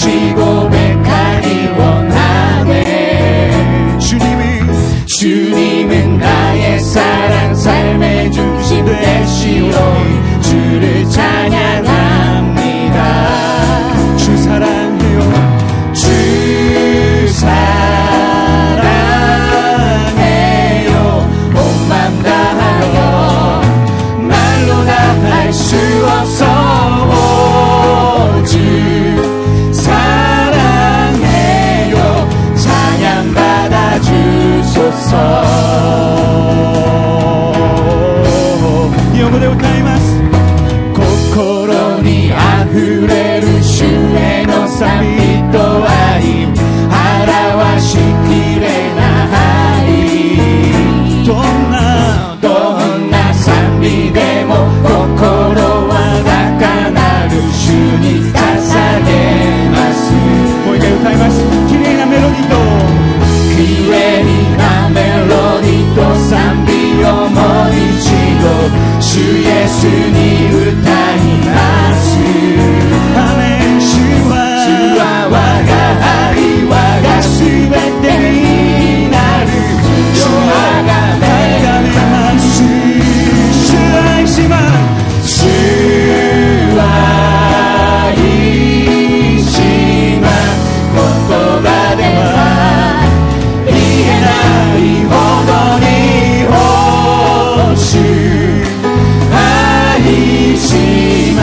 다시 고백하기 원하네. 주님은 나의 사랑, 삶의 중심 되시오. 주를 찬양합니다. 주 사랑해요. 주 사랑해요. 온 맘 다하여 말로 다 할 수 없어. 주 사랑해요. 찬양 받아 주소서. 이어고で歌います。心にあふれる主への賛美と愛、表しきれないどんな賛美でも心は高鳴る主に捧げます。もう一回歌います。きれいなメロディーときれいなメロディーと賛美をもう一度主イエスに歌います。アメン。主は我が愛、我がすべてになる。主はがめます。主愛します。主愛します。言葉では言えないほどに主愛しま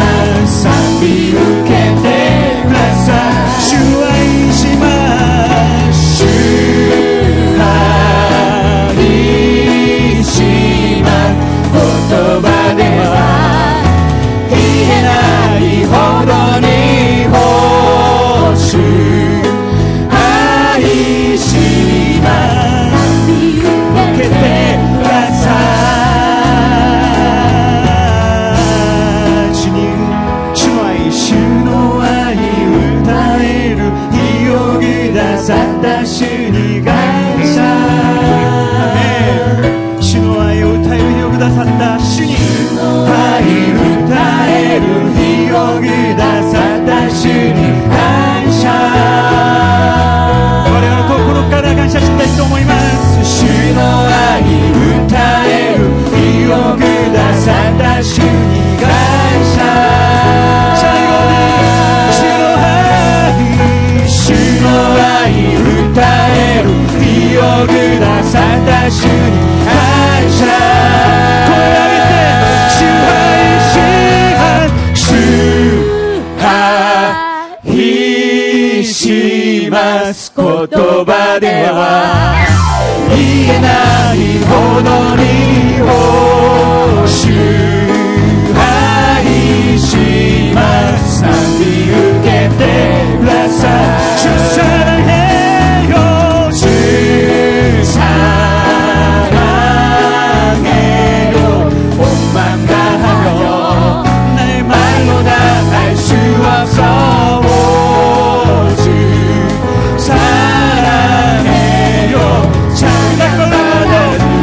す。賛美受けてください。主愛します。主愛します。言葉では言えないほどに主愛します。受けてください。主の愛、主の愛歌える日をくださった主に感謝。アメン。主の愛を歌える日をくださった主に愛歌える日をくださった主に感謝。我々心から感謝したいと思います。主の愛歌える日をくださった主に感謝。最後に主の愛歌える日をくださった主に感謝。声を上げて主愛します。主愛します。言葉では言えないほどに主愛します。賛美受けてください。主サラヘよ。主サラヘよ。本番だよ。내 말로 다 할 수 없어. 주 사랑해요. 찬양받아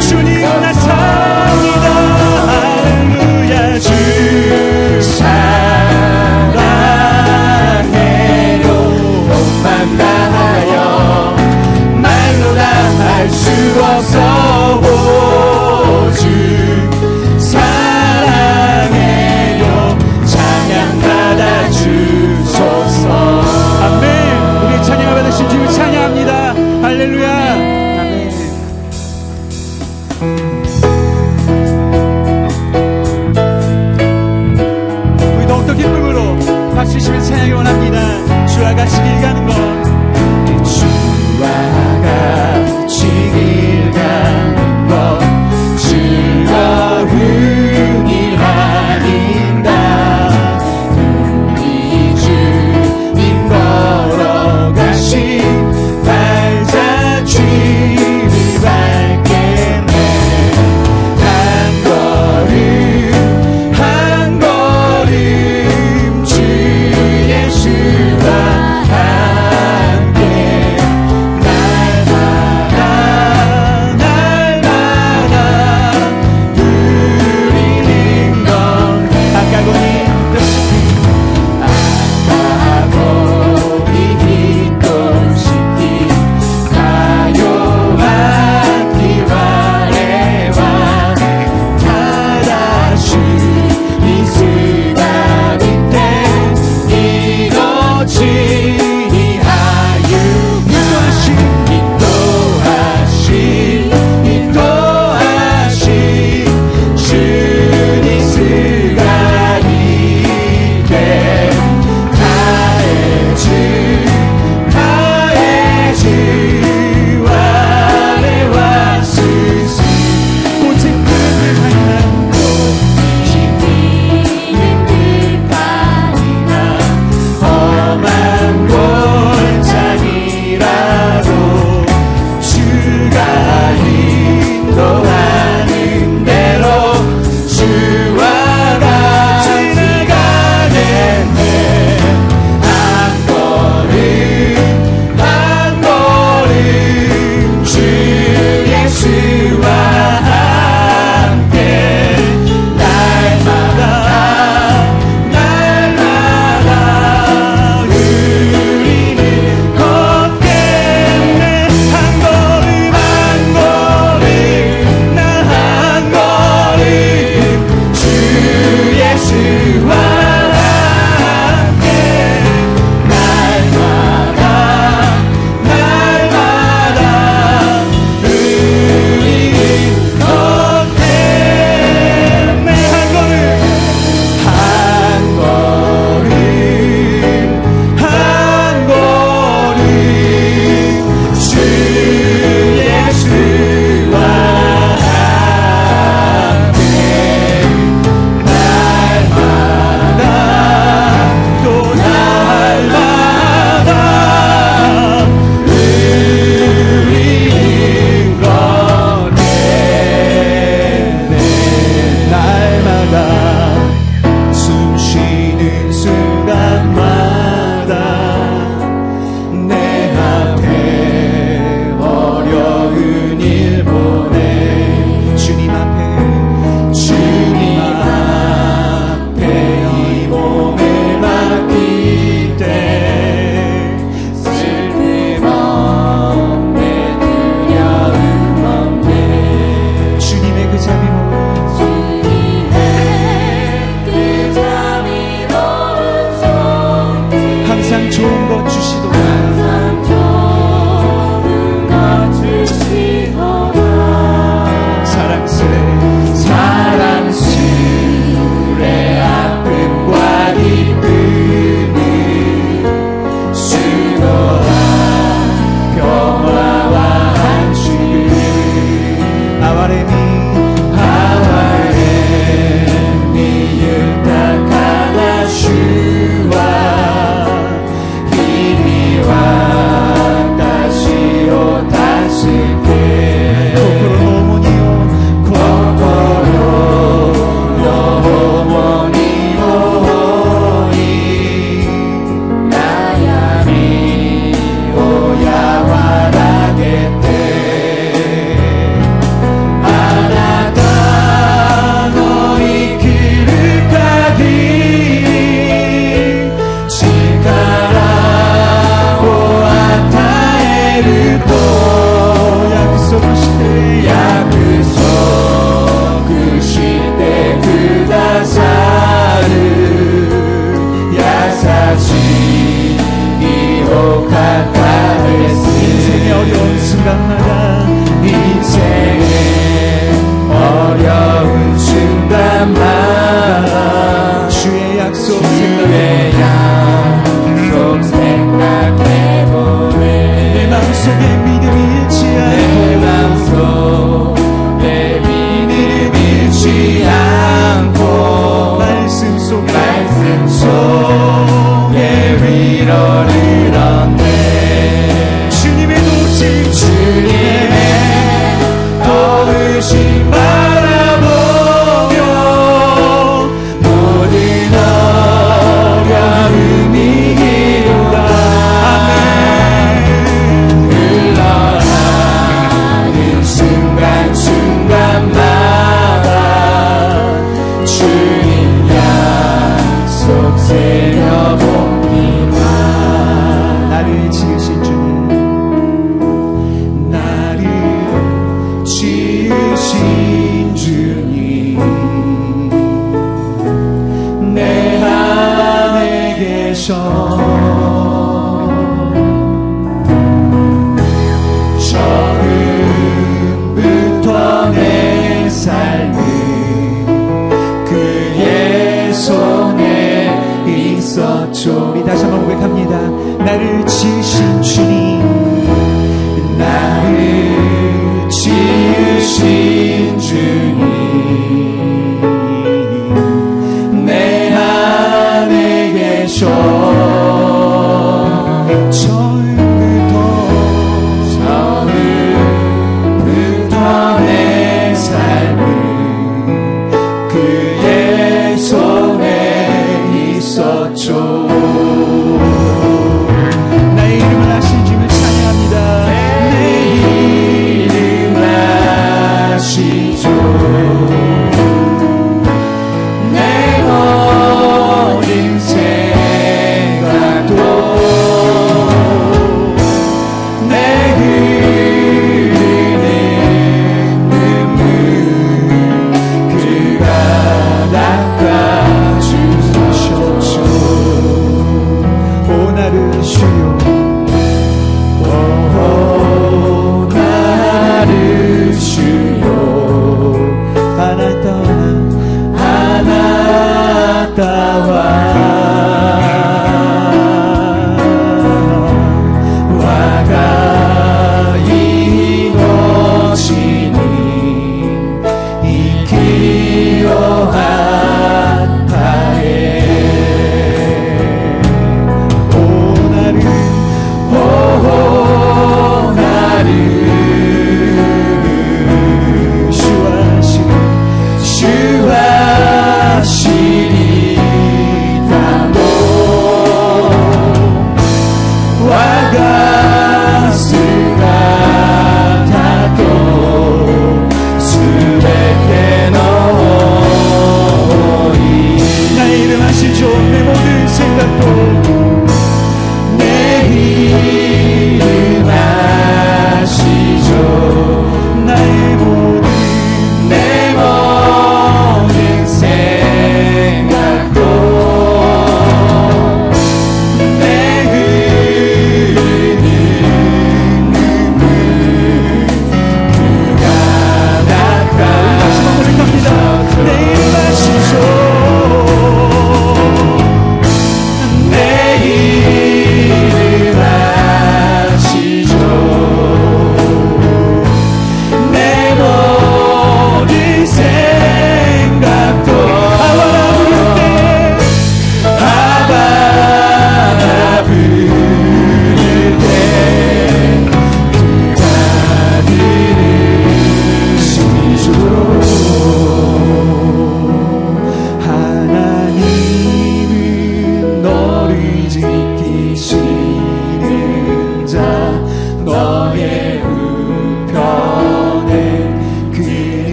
주님 나섭니다. 할렐루야. 주 사랑해요. 몸만 다하여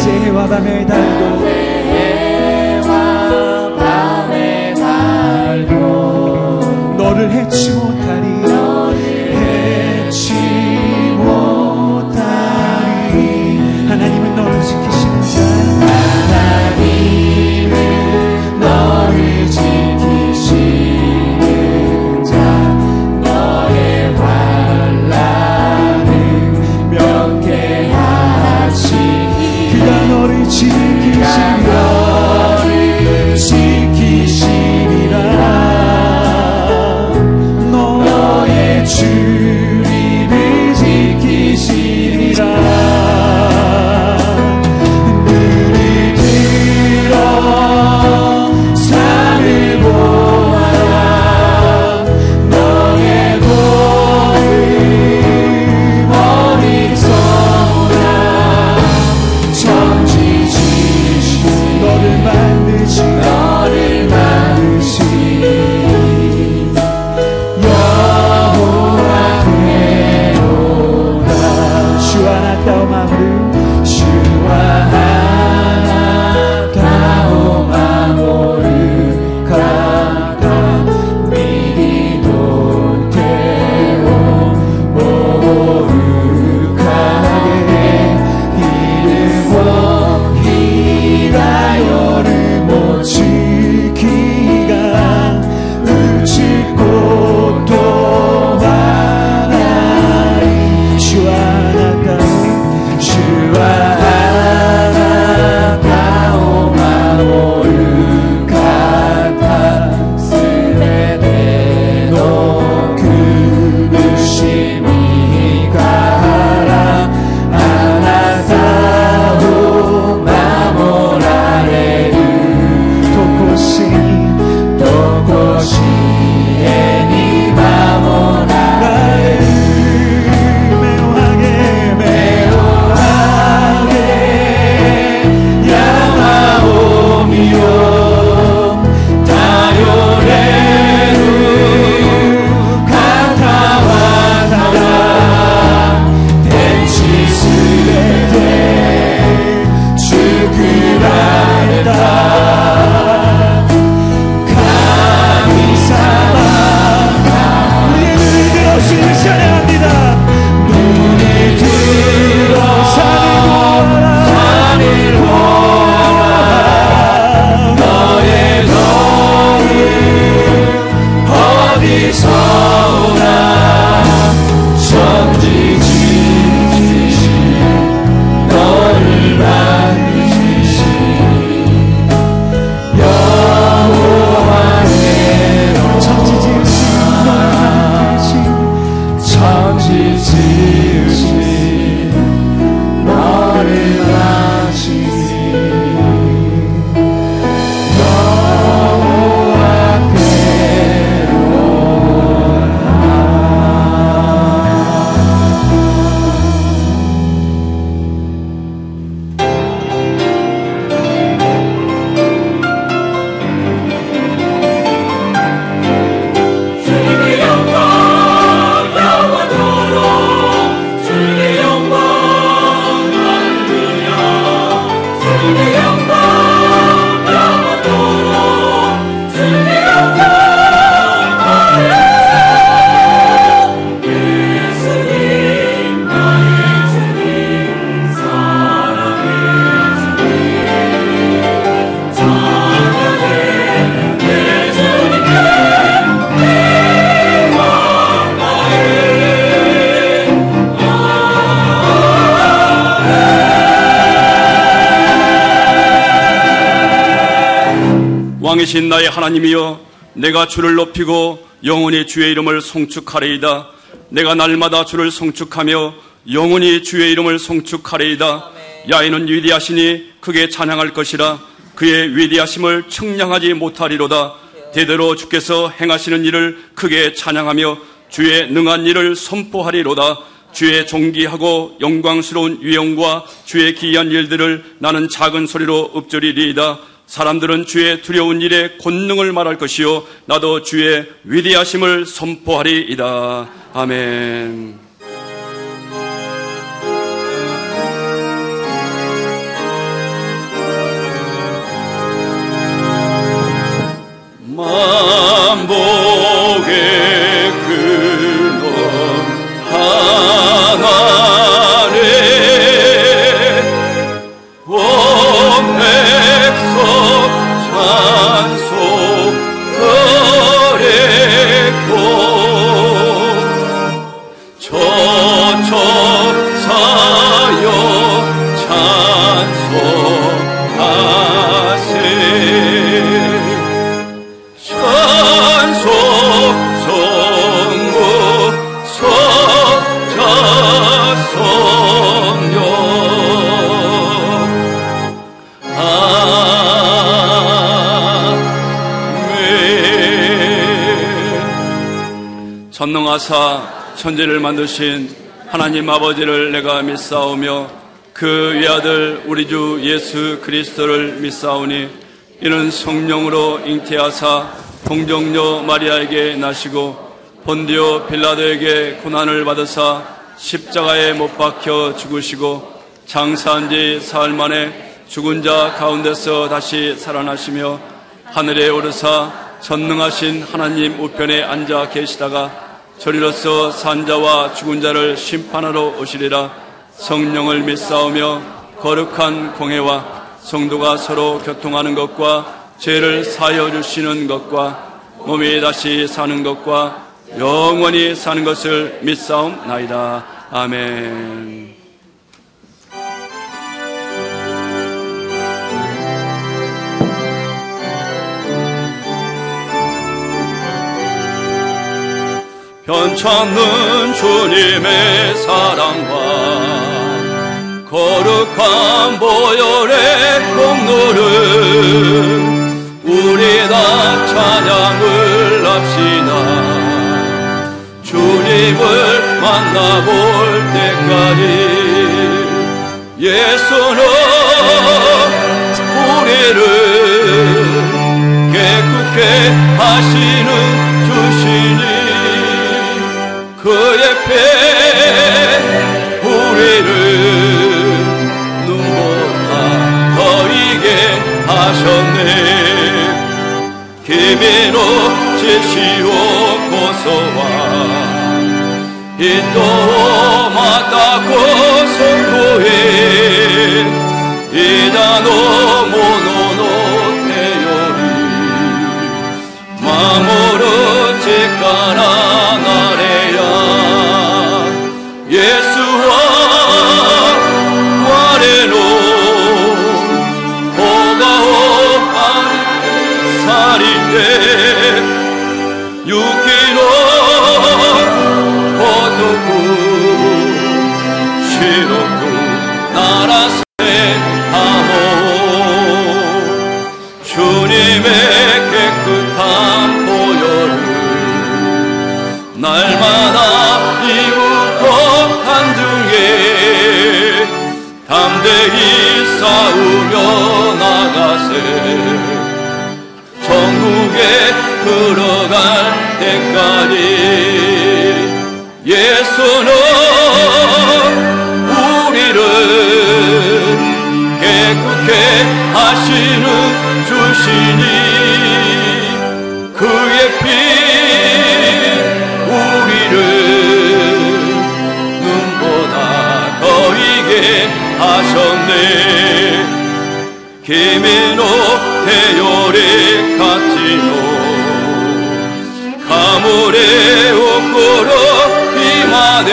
낮에 해와 밤에 달도 너를 해치 못하리 하나님은 너를 지키시는 자 하나님은 너를 지키시는 자 너의 환난을 면케하시니 그가 너를 지키시리라 너의 주님을 지키시리라 왕이신 나의 하나님이여, 내가 주를 높이고 영원히 주의 이름을 송축하리이다. 내가 날마다 주를 송축하며 영원히 주의 이름을 송축하리이다. 야인은 위대하시니 크게 찬양할 것이라. 그의 위대하심을 청량하지 못하리로다. 대대로 주께서 행하시는 일을 크게 찬양하며 주의 능한 일을 선포하리로다. 주의 존귀하고 영광스러운 위엄과 주의 기이한 일들을 나는 작은 소리로 읊조리리이다. 사람들은 주의 두려운 일의 권능을 말할 것이요 나도 주의 위대하심을 선포하리이다. 아멘. 거쳐사여 찬송하세. 찬송 성부 성자 성령 아멘. 전능하사 천지를 만드신 하나님 아버지를 내가 믿사오며 그 외아들 우리 주 예수 그리스도를 믿사오니 이는 성령으로 잉태하사 동정녀 마리아에게 나시고 본디오 빌라도에게 고난을 받으사 십자가에 못 박혀 죽으시고 장사한 지 사흘 만에 죽은 자 가운데서 다시 살아나시며 하늘에 오르사 전능하신 하나님 우편에 앉아 계시다가 저리로서 산자와 죽은 자를 심판하러 오시리라. 성령을 믿사오며 거룩한 공회와 성도가 서로 교통하는 것과 죄를 사하여 주시는 것과 몸이 다시 사는 것과 영원히 사는 것을 믿사옵나이다. 아멘. 변찮는 주님의 사랑과 거룩한 보혈의 공로를 우리 다 찬양을 합시다. 주님을 만나볼 때까지 예수는 우리를 깨끗게 하시는 주시니 그의 피 우리를 눈보다 더 이게 하셨네. 기미로 지시오 고소와 인도 맞다고 선고해 이다노 모노노 태요리 마모르 지까라 나래야 예수와 와레노 호가오 살인데 유기노 호도구 시로구 나라세 하모 주님의 깨끗한 보혈을 날마다 이웃고 한중에 담대히 싸우며 나가세. 천국에 들어갈 때까지 예수는 우리를 깨끗게 하시는 주시니 그의 피 우리를 눈보다 더 이게 하셨네. 기미노 태요리 카치노 가무레 오코로 이마네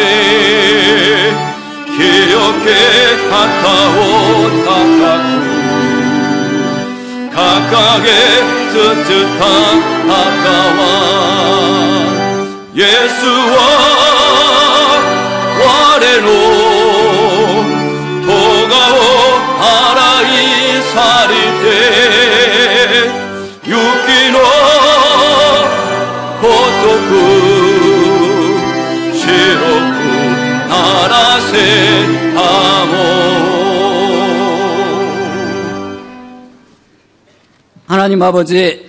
기억해 하타오 타카쿠 각각의 쯧쯧한 아까와 예수와 와레노 도가오 아라이 사리테 유키노 고토쿠 시로쿠 나라세 하모. 하나님 아버지,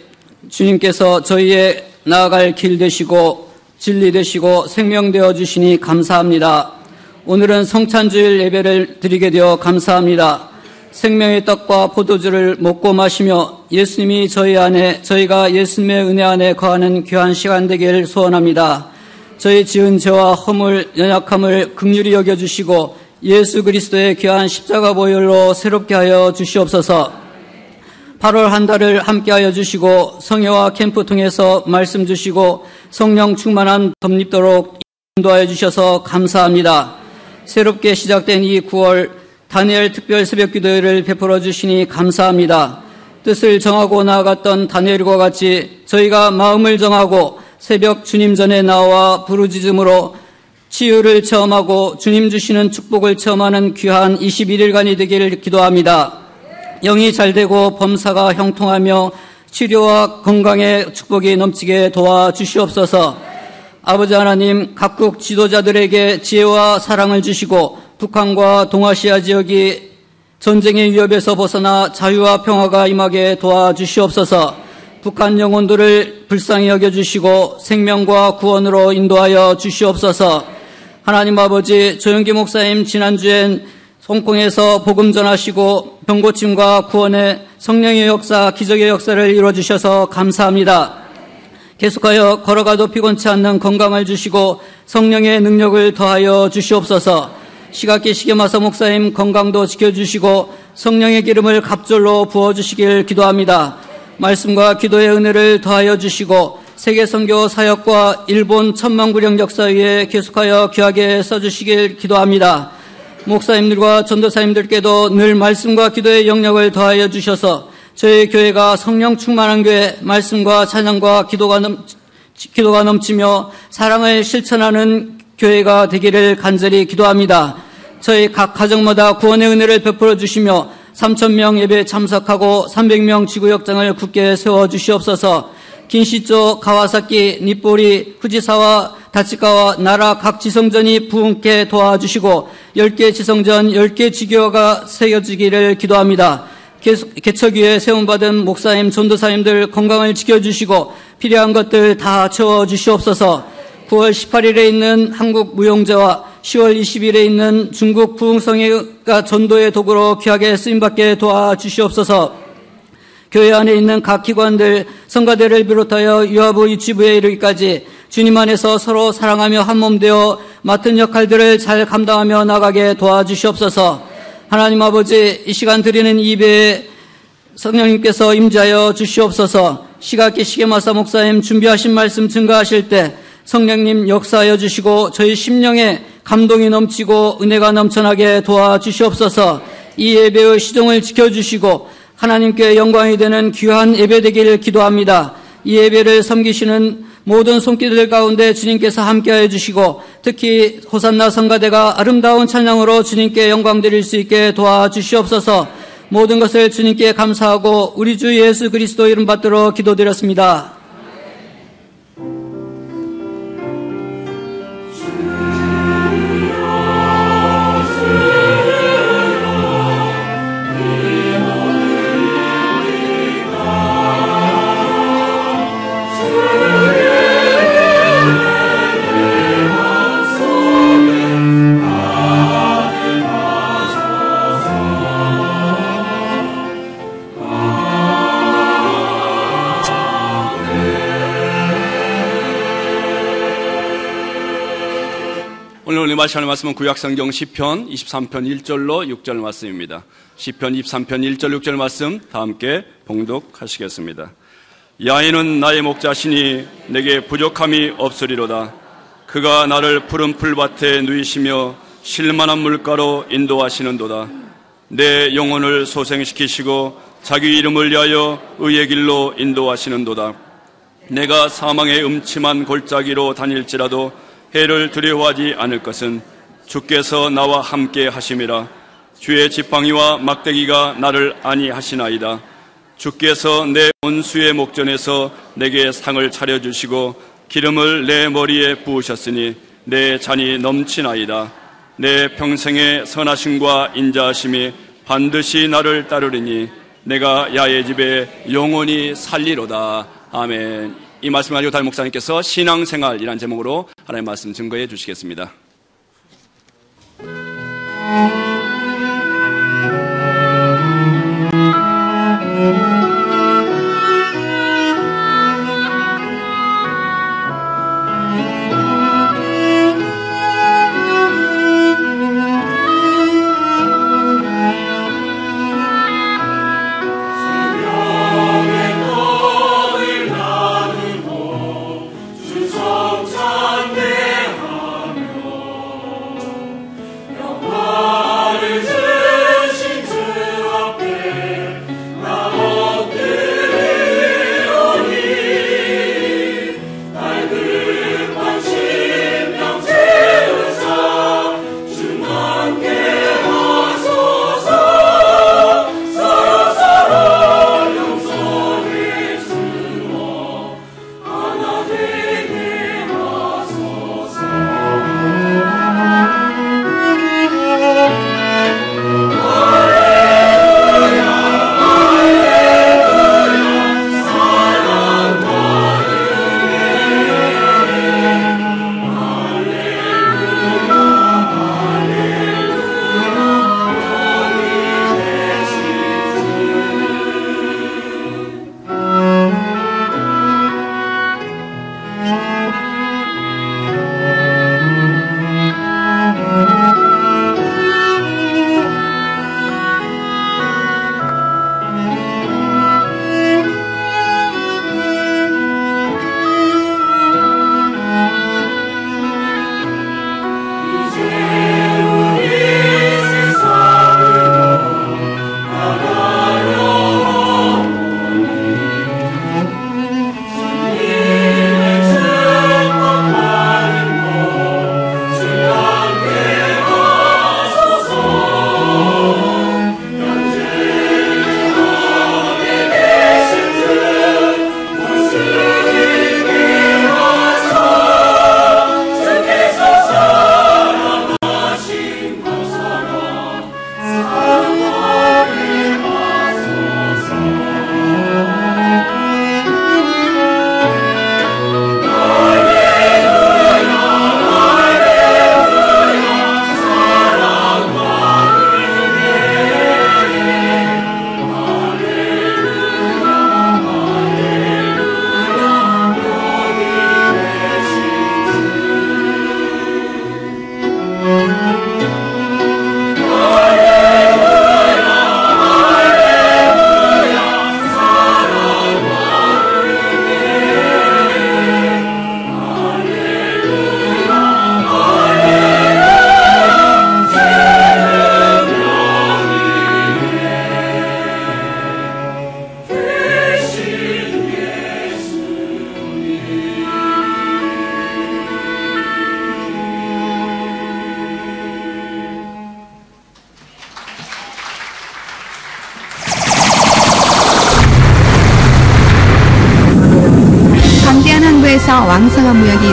주님께서 저희의 나아갈 길 되시고 진리 되시고 생명 되어 주시니 감사합니다. 오늘은 성찬주일 예배를 드리게 되어 감사합니다. 생명의 떡과 포도주를 먹고 마시며 예수님이 저희 안에, 저희가 예수님의 은혜 안에 거하는 귀한 시간 되기를 소원합니다. 저희 지은 죄와 허물, 연약함을 긍휼히 여겨주시고 예수 그리스도의 귀한 십자가 보혈로 새롭게 하여 주시옵소서. 8월 한 달을 함께하여 주시고 성회와 캠프 통해서 말씀 주시고 성령 충만한 덧입도록 인도하여 주셔서 감사합니다. 새롭게 시작된 이 9월 다니엘 특별 새벽 기도회를 베풀어 주시니 감사합니다. 뜻을 정하고 나아갔던 다니엘과 같이 저희가 마음을 정하고 새벽 주님 전에 나와 부르짖음으로 치유를 체험하고 주님 주시는 축복을 체험하는 귀한 21일간이 되기를 기도합니다. 영이 잘되고 범사가 형통하며 치료와 건강의 축복이 넘치게 도와주시옵소서. 아버지 하나님, 각국 지도자들에게 지혜와 사랑을 주시고 북한과 동아시아 지역이 전쟁의 위협에서 벗어나 자유와 평화가 임하게 도와주시옵소서. 북한 영혼들을 불쌍히 여겨주시고 생명과 구원으로 인도하여 주시옵소서. 하나님 아버지, 조영기 목사님 지난주엔 홍콩에서 복음 전하시고 병고침과 구원의 성령의 역사, 기적의 역사를 이루어주셔서 감사합니다. 계속하여 걸어가도 피곤치 않는 건강을 주시고 성령의 능력을 더하여 주시옵소서. 시각기 시게마사 목사님 건강도 지켜주시고 성령의 기름을 갑절로 부어주시길 기도합니다. 말씀과 기도의 은혜를 더하여 주시고 세계 선교 사역과 일본 천만구령 역사위에 계속하여 귀하게 써주시길 기도합니다. 목사님들과 전도사님들께도 늘 말씀과 기도의 영역을 더하여 주셔서 저희 교회가 성령 충만한 교회, 말씀과 찬양과 기도가 넘치며 사랑을 실천하는 교회가 되기를 간절히 기도합니다. 저희 각 가정마다 구원의 은혜를 베풀어 주시며 3,000명 예배에 참석하고 300명 지구역장을 굳게 세워주시옵소서. 긴시조, 가와사키, 니뽀리, 후지사와 다치카와 나라 각 지성전이 부흥케 도와주시고 10개 지성전, 10개 지교가 새겨지기를 기도합니다. 개척위에 세움받은 목사님, 전도사님들 건강을 지켜주시고 필요한 것들 다 채워주시옵소서. 9월 18일에 있는 한국 무용제와 10월 20일에 있는 중국 부흥성회가 전도의 도구로 귀하게 쓰임받게 도와주시옵소서. 교회 안에 있는 각 기관들, 성가대를 비롯하여 유아부 유치부에 이르기까지 주님 안에서 서로 사랑하며 한몸 되어 맡은 역할들을 잘 감당하며 나가게 도와주시옵소서. 하나님 아버지, 이 시간 드리는 예배에 성령님께서 임재하여 주시옵소서. 시각기 시게마사 목사님 준비하신 말씀 증거하실 때 성령님 역사하여 주시고 저희 심령에 감동이 넘치고 은혜가 넘쳐나게 도와주시옵소서. 이 예배의 시종을 지켜주시고 하나님께 영광이 되는 귀한 예배 되기를 기도합니다. 이 예배를 섬기시는 모든 손길들 가운데 주님께서 함께하여 주시고 특히 호산나 성가대가 아름다운 찬양으로 주님께 영광 드릴 수 있게 도와주시옵소서. 모든 것을 주님께 감사하고 우리 주 예수 그리스도 이름 받들어 기도드렸습니다. 오늘 마시는 말씀은 구약성경 시편 23편 1절로 6절 말씀입니다. 시편 23편 1절 6절 말씀 다 함께 봉독하시겠습니다. 야훼는 나의 목자시니 내게 부족함이 없으리로다. 그가 나를 푸른 풀밭에 누이시며 쉴만한 물가로 인도하시는도다. 내 영혼을 소생시키시고 자기 이름을 위하여 의의 길로 인도하시는도다. 내가 사망의 음침한 골짜기로 다닐지라도 해를 두려워하지 않을 것은 주께서 나와 함께 하심이라. 주의 지팡이와 막대기가 나를 안위하시나이다. 주께서 내 원수의 목전에서 내게 상을 차려주시고 기름을 내 머리에 부으셨으니 내 잔이 넘치나이다. 내 평생의 선하심과 인자하심이 반드시 나를 따르리니 내가 야훼 집에 영원히 살리로다. 아멘. 이 말씀 가지고 담임 목사님께서 신앙생활이라는 제목으로 하나님의 말씀 증거해 주시겠습니다. 주성찬 내 하늘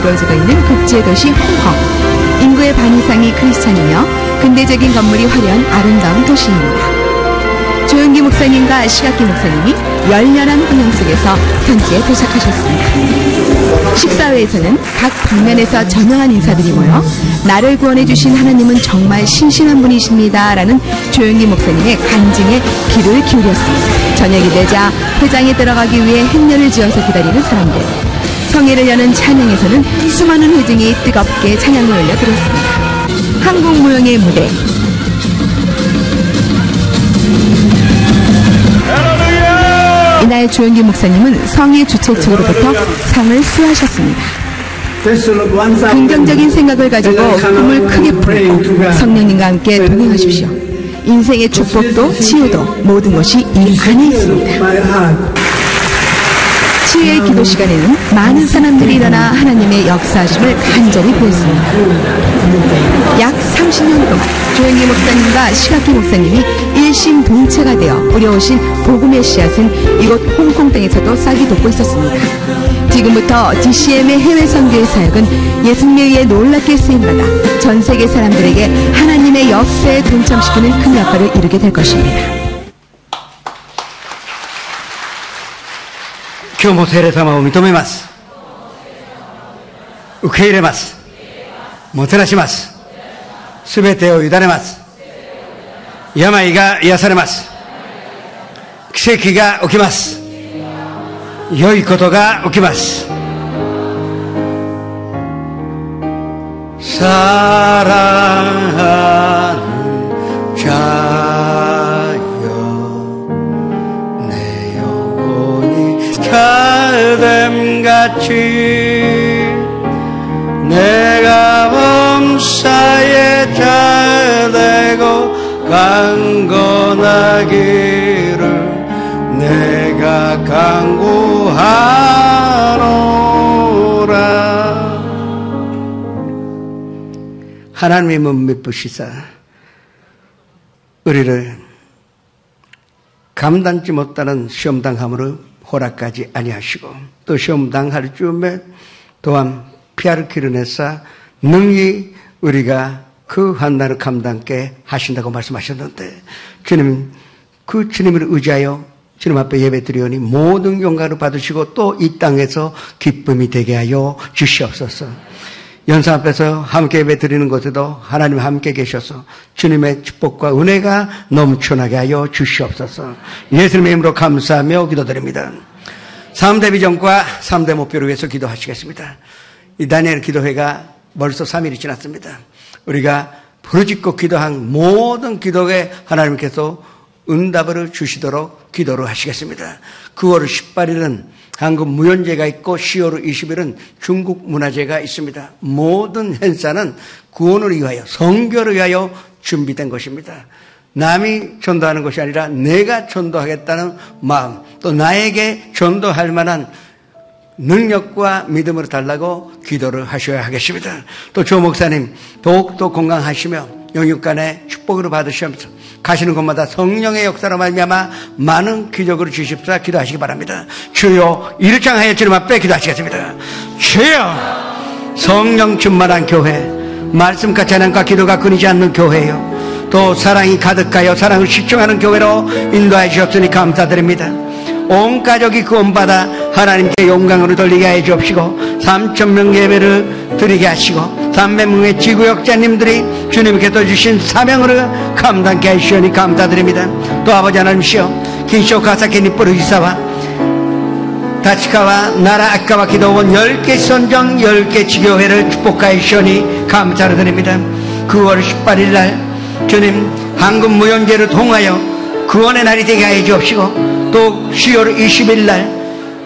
이루어지고 있는 국제도시 홍콩. 인구의 반 이상이 크리스찬이며 근대적인 건물이 화려한 아름다운 도시입니다. 조영기 목사님과 시각기 목사님이 열렬한 환영 속에서 현지에 도착하셨습니다. 식사회에서는 각 방면에서 저명한 인사들이 모여 나를 구원해 주신 하나님은 정말 신실한 분이십니다 라는 조영기 목사님의 간증에 귀를 기울였습니다. 저녁이 되자 회장에 들어가기 위해 행렬을 지어서 기다리는 사람들. 성회를 여는 찬양에서는 수많은 회중이 뜨겁게 찬양을 올려드렸습니다. 한국 무용의 무대. 이날 조영기 목사님은 성회 주최 측으로부터 상을 수여하셨습니다. 긍정적인 생각을 가지고 꿈을 크게 품고 성령님과 함께 동행하십시오. 인생의 축복도 치유도 모든 것이 이 안에 있습니다. 치유의 기도 시간에는 많은 사람들이 일어나 하나님의 역사하심을 간절히 보였습니다. 약 30년 동안 조영기 목사님과 시각기 목사님이 일심동체가 되어 뿌려오신 복음의 씨앗은 이곳 홍콩 땅에서도 싹이 돋고 있었습니다. 지금부터 DCM의 해외 선교의 사역은 예수님에 의해 놀랍게 쓰임받아 전 세계 사람들에게 하나님의 역사에 동참시키는 큰 역할을 이루게 될 것입니다. 今日も聖霊様を認めます。受け入れます。もてなします。すべてを委ねます。病が癒されます。奇跡が起きます。良いことが起きます。사랑하는 자여 내 영혼이 가됨같이 내가 범사에 잘되고 강건하기를 내가 간구하노라. 하나님의 몸 믿으시사 우리를 감당지 못하는 시험당함으로 허락하지 아니하시고 또 시험당할 즈음에 또한 피할 길을 내사 능히 우리가 그 환난을 감당케 하신다고 말씀하셨는데 주님 그 주님을 의지하여 주님 앞에 예배드리오니 모든 영광을 받으시고 또 이 땅에서 기쁨이 되게 하여 주시옵소서. 연상 앞에서 함께 예배드리는 곳에도 하나님 함께 계셔서 주님의 축복과 은혜가 넘쳐나게 하여 주시옵소서. 예수님의 이름으로 감사하며 기도드립니다. 3대 비전과 3대 목표를 위해서 기도하시겠습니다. 이 다니엘 기도회가 벌써 3일이 지났습니다. 우리가 부르짖고 기도한 모든 기도에 하나님께서 응답을 주시도록 기도를 하시겠습니다. 9월 18일은 한국 무연제가 있고 10월 20일은 중국 문화제가 있습니다. 모든 행사는 구원을 위하여 선교를 위하여 준비된 것입니다. 남이 전도하는 것이 아니라 내가 전도하겠다는 마음 또 나에게 전도할 만한 능력과 믿음을 달라고 기도를 하셔야 하겠습니다. 또 조 목사님 더욱더 건강하시며 영육간의 축복을 받으시면서 가시는 곳마다 성령의 역사로 말미암아 많은 기적을 주십사 기도하시기 바랍니다. 주여 일창하여 주님 앞에 기도하시겠습니다. 주여 성령 충만한 교회 말씀과 찬양과 기도가 끊이지 않는 교회요 또 사랑이 가득하여 사랑을 실종하는 교회로 인도해 주셨으니 감사드립니다. 온 가족이 구원받아 하나님께 영광으로 돌리게 해 주옵시고 3,000명 예배를 드리게 하시고 300명의 지구역자님들이 주님께서 주신 사명을 감당케 하시오니 감사드립니다. 또 아버지 하나님이시여 긴쇼 가사키 니뽀르 이사와 다치카와 나라 아까와 기도원 10개 선정 10개 지교회를 축복하여 주시오니 감사를 드립니다. 9월 18일 날 주님 한국 무연제를 통하여 구원의 날이 되게 하여 주옵시고 또 10월 20일 날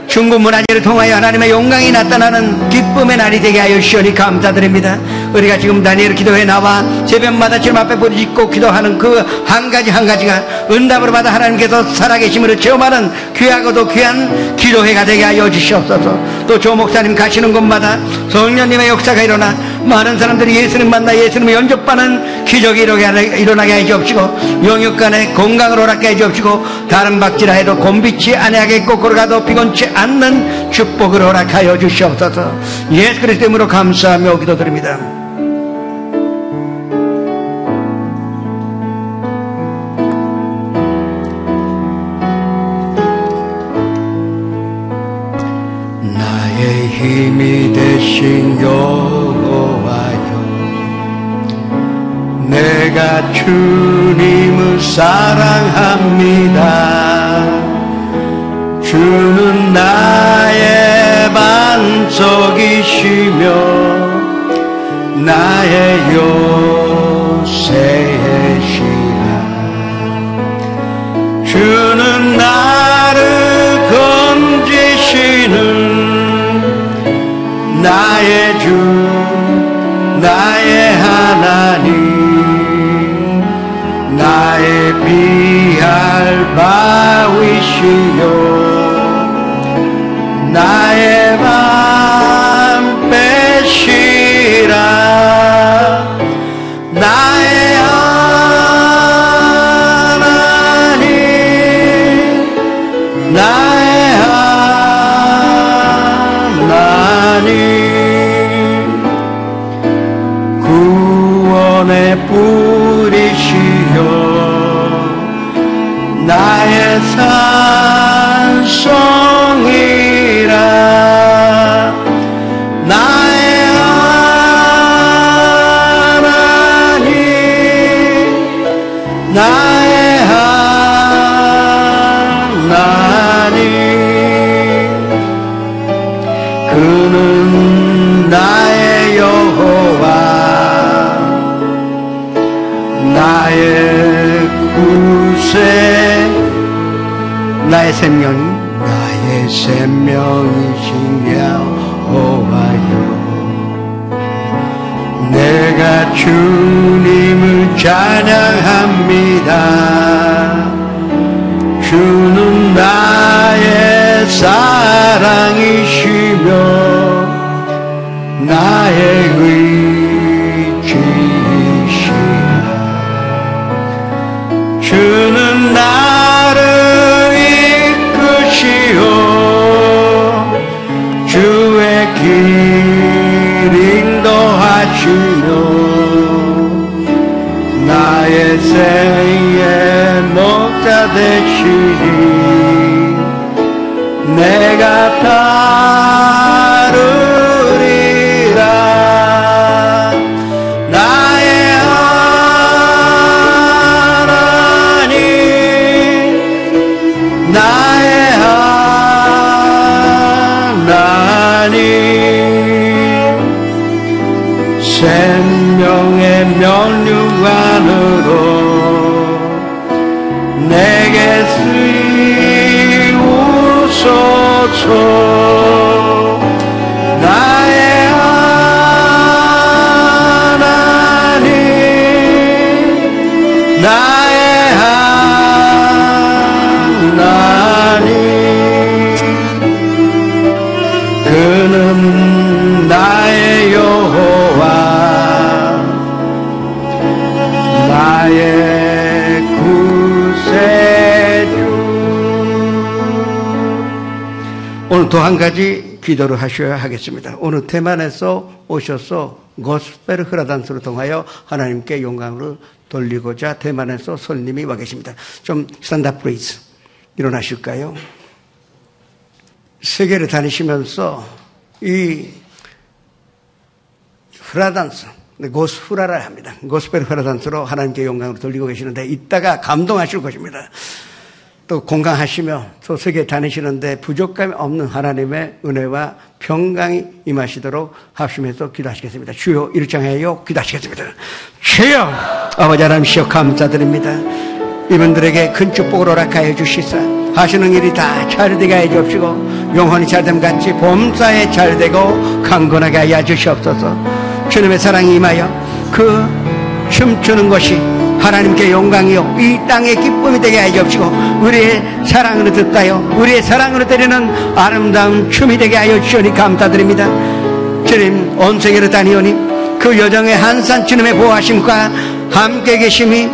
중국 문화제를 통하여 하나님의 영광이 나타나는 기쁨의 날이 되게 하여 주시오니 감사드립니다. 우리가 지금 다니엘 기도회에 나와 새벽마다 주님 앞에 부르짖고 기도하는 그 한 가지 한 가지가 응답으로 받아 하나님께서 살아계심을 체험하는 귀하고도 귀한 기도회가 되게 하여 주시옵소서. 또 조 목사님 가시는 곳마다 성령님의 역사가 일어나 많은 사람들이 예수님 만나 예수님을 영접하는 기적이 일어나게 해 주옵시고 영육간에 건강을 허락해 주옵시고 다른 박지라 해도 곤비치 아니하겠고 걸어가도 피곤치 않는 축복을 허락하여 주시옵소서. 예수 그리스도 이름으로 감사하며 기도드립니다. 나의 힘이 되신 여호와여, 내가 주님을 사랑합니다. 주는 나의 반석이시며 나의 요새시라. 주는 나를 건지시는 나의 주, 나의 하나님, 나의 피할 바위시요 나의 맘 빼시라. 나의 하나님, 나의 하나님, 구원의 뿌리시여 나의 산성이라. 나의 하나님, 나의 하나님, 그는 나의 여호와, 나의 구세, 나의 생명, 나의 생명이신 여호와여, 내가 주님을 찬양합니다. 주는 나의 사랑이시며 나의 의지이시라. 주는 나를 이끄시오 주의 길 인도하시며 나의 생의 목자 되시니 내가 따르리라. 나의 하나님, 나의 하나님, 생명의 면류관으로 내게 쓰이우소서. 나의 하나님, 나의 하나님, 그는 나의 여호와, 나의 구세주. 오늘 또 한 가지 기도를 하셔야 하겠습니다. 오늘 대만에서 오셔서 고스펠 흐라단스를 통하여 하나님께 영광을 돌리고자 대만에서 손님이 와 계십니다. 좀 스탠드업 플리즈 일어나실까요? 세계를 다니시면서 이 흐라단스, 고스프라라 합니다. 고스펠 흐라단스로 하나님께 영광을 돌리고 계시는데 이따가 감동하실 것입니다. 또 건강하시며 또 세계 다니시는데 부족감이 없는 하나님의 은혜와 평강이 임하시도록 합심해서 기도하시겠습니다. 주여 일장하여 기도하시겠습니다. 주여 아버지 하나님시여 감사드립니다. 이분들에게 큰 축복을 허락하여 주시사 하시는 일이 다 잘되게 하여 주옵시고 영혼이 잘됨 같이 범사에 잘되고 강건하게 하여 주시옵소서. 주님의 사랑이 임하여 그 춤추는 것이 하나님께 영광이요 이 땅의 기쁨이 되게 하여 주옵시고 우리의 사랑으로 듣다요 우리의 사랑으로 드리는 아름다운 춤이 되게 하여 주시오니 감사드립니다. 주님 온 세계로 다니오니 그 여정의 한산 주님의 보호하심과 함께 계심이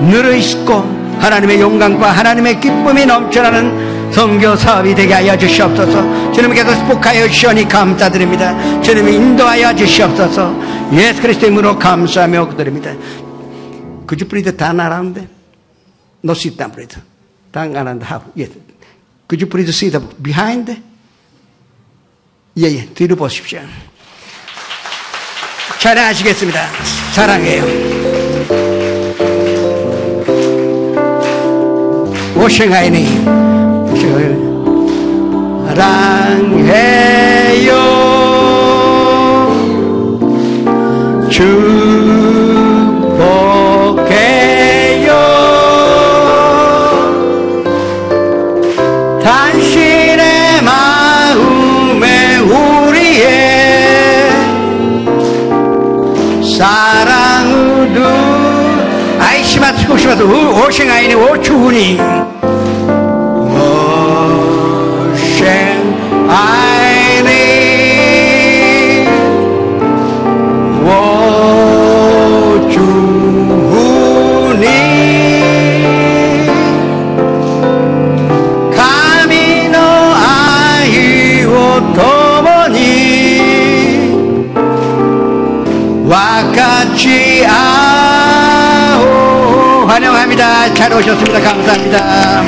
늘어있고 하나님의 영광과 하나님의 기쁨이 넘쳐나는 선교 사업이 되게 하여 주시옵소서. 주님께서 축복하여 주시오니 감사드립니다. 주님이 인도하여 주시옵소서. 예수 그리스도의 이름으로 감사하며 기도드립니다. Could you please turn around? No, sit down, please. Turn around half. Yes. Could you please sit behind? 예, 뒤로 보십시오. 찬양하시겠습니다. 사랑해요. 오싱하이니 사랑해요. 축복해요. 당신의 마음에 우리의 사랑으로 아이시마스 고시마스 오싱아이니 오추우니 오싱아이니 오추우니 가미노 아이오 도모니 와같이 아오 환영합니다. 잘 오셨습니다. 감사합니다.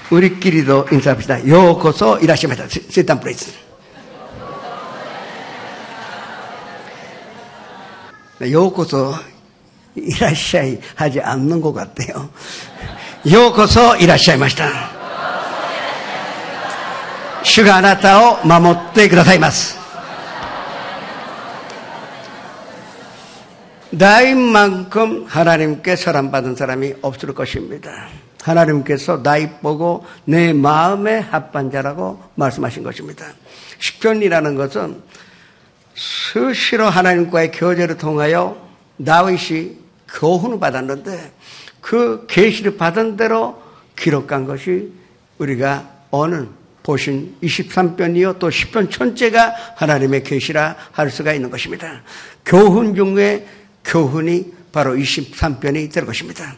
우리끼리도 인사합시다. 요코소 이라시마다. Sit down, please. 요코소 이라시아이 하지 않는 것 같아요. 요코소 이라시아이마시다. 주가 아나타오 마모tte 그다사이마스. 나이만큼 하나님께 사랑받은 사람이 없을 것입니다. 하나님께서 나이 보고 내 마음에 합한 자라고 말씀하신 것입니다. 시편이라는 것은 수시로 하나님과의 교제를 통하여 다윗이 교훈을 받았는데 그 계시를 받은 대로 기록한 것이 우리가 오늘 보신 23편이요 또 10편 전체가 하나님의 계시라 할 수가 있는 것입니다. 교훈 중에 교훈이 바로 23편이 될 것입니다.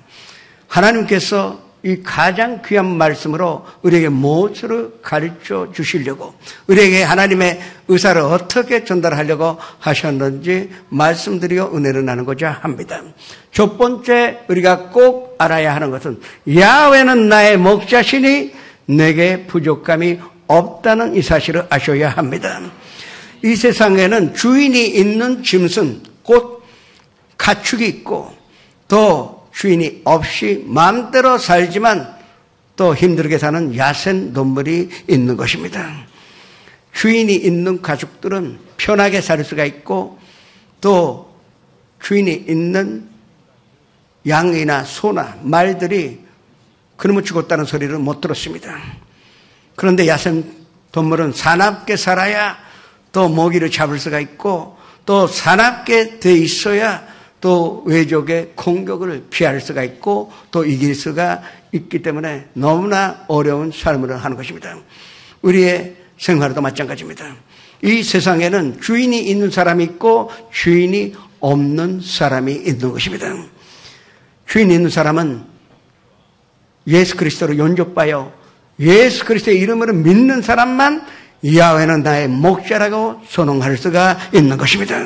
하나님께서 이 가장 귀한 말씀으로 우리에게 무엇을 가르쳐 주시려고 우리에게 하나님의 의사를 어떻게 전달하려고 하셨는지 말씀드리고 은혜를 나누고자 합니다. 첫 번째 우리가 꼭 알아야 하는 것은 야훼는 나의 목자시니 내게 부족함이 없다는 이 사실을 아셔야 합니다. 이 세상에는 주인이 있는 짐승 곧 가축이 있고 또 주인이 없이 마음대로 살지만 또 힘들게 사는 야생 동물이 있는 것입니다. 주인이 있는 가축들은 편하게 살 수가 있고 또 주인이 있는 양이나 소나 말들이 그놈을 죽었다는 소리를 못 들었습니다. 그런데 야생 동물은 사납게 살아야 또 먹이를 잡을 수가 있고 또 사납게 돼 있어야 또 외적의 공격을 피할 수가 있고 또 이길 수가 있기 때문에 너무나 어려운 삶을 하는 것입니다. 우리의 생활도 마찬가지입니다. 이 세상에는 주인이 있는 사람이 있고 주인이 없는 사람이 있는 것입니다. 주인이 있는 사람은 예수 그리스도로 영접하여 예수 그리스도의 이름으로 믿는 사람만 야훼는 나의 목자라고 선언할 수가 있는 것입니다.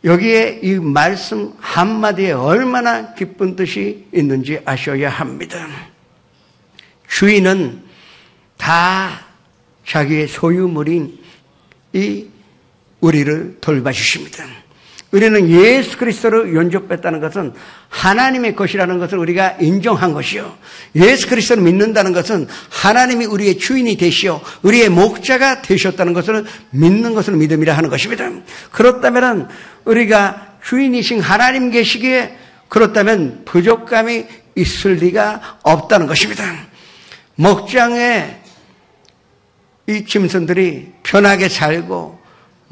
여기에 이 말씀 한마디에 얼마나 기쁜 뜻이 있는지 아셔야 합니다. 주인은 다 자기의 소유물인 이 우리를 돌봐주십니다. 우리는 예수 그리스도를 영접했다는 것은 하나님의 것이라는 것을 우리가 인정한 것이요. 예수 그리스도를 믿는다는 것은 하나님이 우리의 주인이 되시어 우리의 목자가 되셨다는 것을 믿는 것을 믿음이라 하는 것입니다. 그렇다면 우리가 주인이신 하나님 계시기에 그렇다면 부족함이 있을 리가 없다는 것입니다. 목장에 이 짐승들이 편하게 살고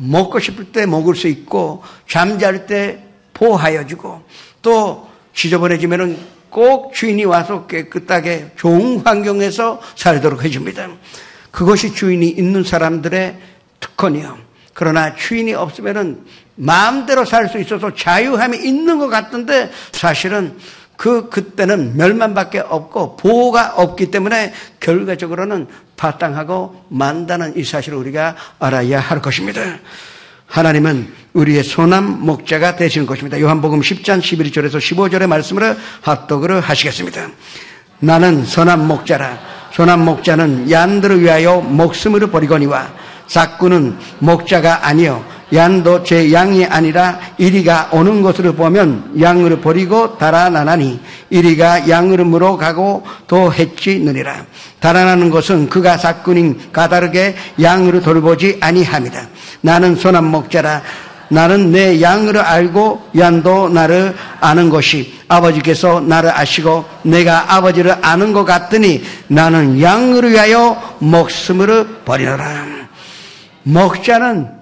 먹고 싶을 때 먹을 수 있고 잠잘 때 보호하여 주고 또 지저분해지면은 꼭 주인이 와서 깨끗하게 좋은 환경에서 살도록 해줍니다. 그것이 주인이 있는 사람들의 특권이요. 그러나 주인이 없으면은 마음대로 살 수 있어서 자유함이 있는 것 같은데 사실은 그때는 멸망밖에 없고 보호가 없기 때문에 결과적으로는 파탕하고 만다는 이 사실을 우리가 알아야 할 것입니다. 하나님은 우리의 소남 목자가 되시는 것입니다. 요한복음 10장 11절에서 15절의 말씀으로 합독을 하시겠습니다. 나는 선한 목자라. 선한 목자는 양들을 위하여 목숨을 버리거니와 삭구는 목자가 아니요 양도 제 양이 아니라 이리가 오는 것을 보면 양을 버리고 달아나나니 이리가 양을 물어가고 또 해치느니라. 달아나는 것은 그가 삭구인 까다르게 양을 돌보지 아니함이다. 나는 선한 목자라. 나는 내 양을 알고 양도 나를 아는 것이 아버지께서 나를 아시고 내가 아버지를 아는 것 같으니 나는 양을 위하여 목숨을 버리노라. 목자는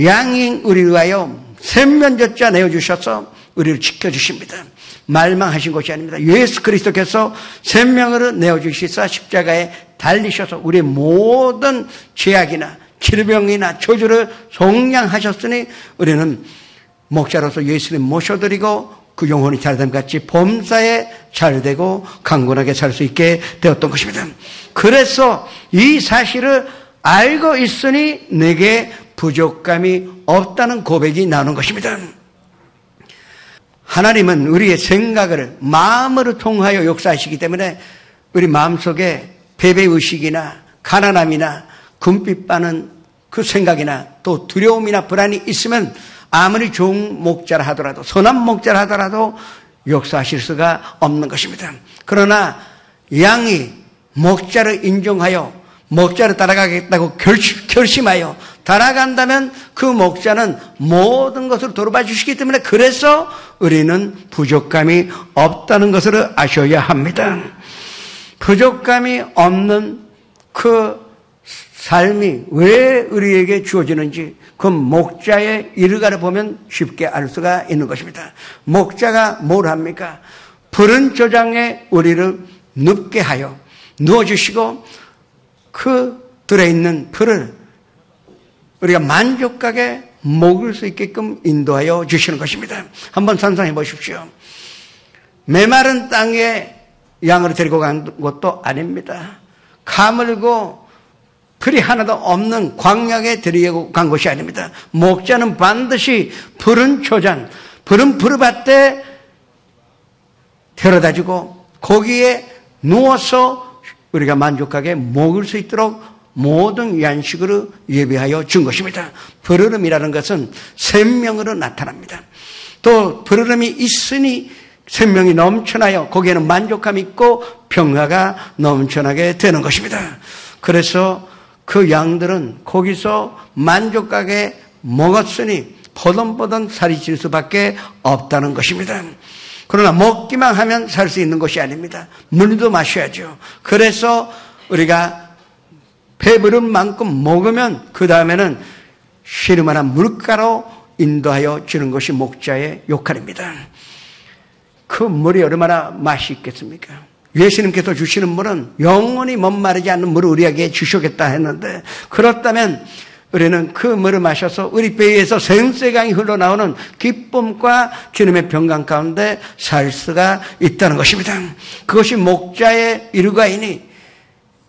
양인 우리를 위하여 생명조차 내어주셔서 우리를 지켜주십니다. 말만 하신 것이 아닙니다. 예수 그리스도께서 생명을 내어주시사 십자가에 달리셔서 우리의 모든 죄악이나 질병이나 저주를 속량하셨으니 우리는 목자로서 예수님 모셔드리고 그 영혼이 잘됨 같이 범사에 잘되고 강건하게 살 수 있게 되었던 것입니다. 그래서 이 사실을 알고 있으니 내게 부족감이 없다는 고백이 나오는 것입니다. 하나님은 우리의 생각을 마음으로 통하여 역사하시기 때문에 우리 마음속에 패배의식이나 가난함이나 금빛 빠는 그 생각이나 또 두려움이나 불안이 있으면 아무리 좋은 목자라 하더라도 선한 목자라 하더라도 역사하실 수가 없는 것입니다. 그러나 양이 목자를 인정하여 목자를 따라가겠다고 결심하여 따라간다면 그 목자는 모든 것을 돌봐 주시기 때문에 그래서 우리는 부족감이 없다는 것을 아셔야 합니다. 부족감이 없는 그 삶이 왜 우리에게 주어지는지 그 목자의 일가를 보면 쉽게 알 수가 있는 것입니다. 목자가 뭘 합니까? 푸른 조장에 우리를 눕게 하여 누워주시고 그 들어있는 풀을 우리가 만족하게 먹을 수 있게끔 인도하여 주시는 것입니다. 한번 상상해 보십시오. 메마른 땅에 양을 데리고 간 것도 아닙니다. 가물고 풀이 하나도 없는 광야에 데리고 간 것이 아닙니다. 목자는 반드시 푸른 초장, 푸른 푸르밭에 데려다주고 거기에 누워서 우리가 만족하게 먹을 수 있도록 모든 양식으로 예비하여 준 것입니다. 푸르름이라는 것은 생명으로 나타납니다. 또 푸르름이 있으니 생명이 넘쳐나요. 거기에는 만족감이 있고 평화가 넘쳐나게 되는 것입니다. 그래서 그 양들은 거기서 만족하게 먹었으니 포동포동 살이 찔 수밖에 없다는 것입니다. 그러나 먹기만 하면 살 수 있는 것이 아닙니다. 물도 마셔야죠. 그래서 우리가 배부른 만큼 먹으면 그 다음에는 시름만한 물가로 인도하여 주는 것이 목자의 역할입니다. 그 물이 얼마나 맛이 있겠습니까? 예수님께서 주시는 물은 영원히 목마르지 않는 물을 우리에게 주시겠다 했는데 그렇다면 우리는 그 물을 마셔서 우리 배에서 생수강이 흘러나오는 기쁨과 주님의 평강 가운데 살 수가 있다는 것입니다. 그것이 목자의 일과이니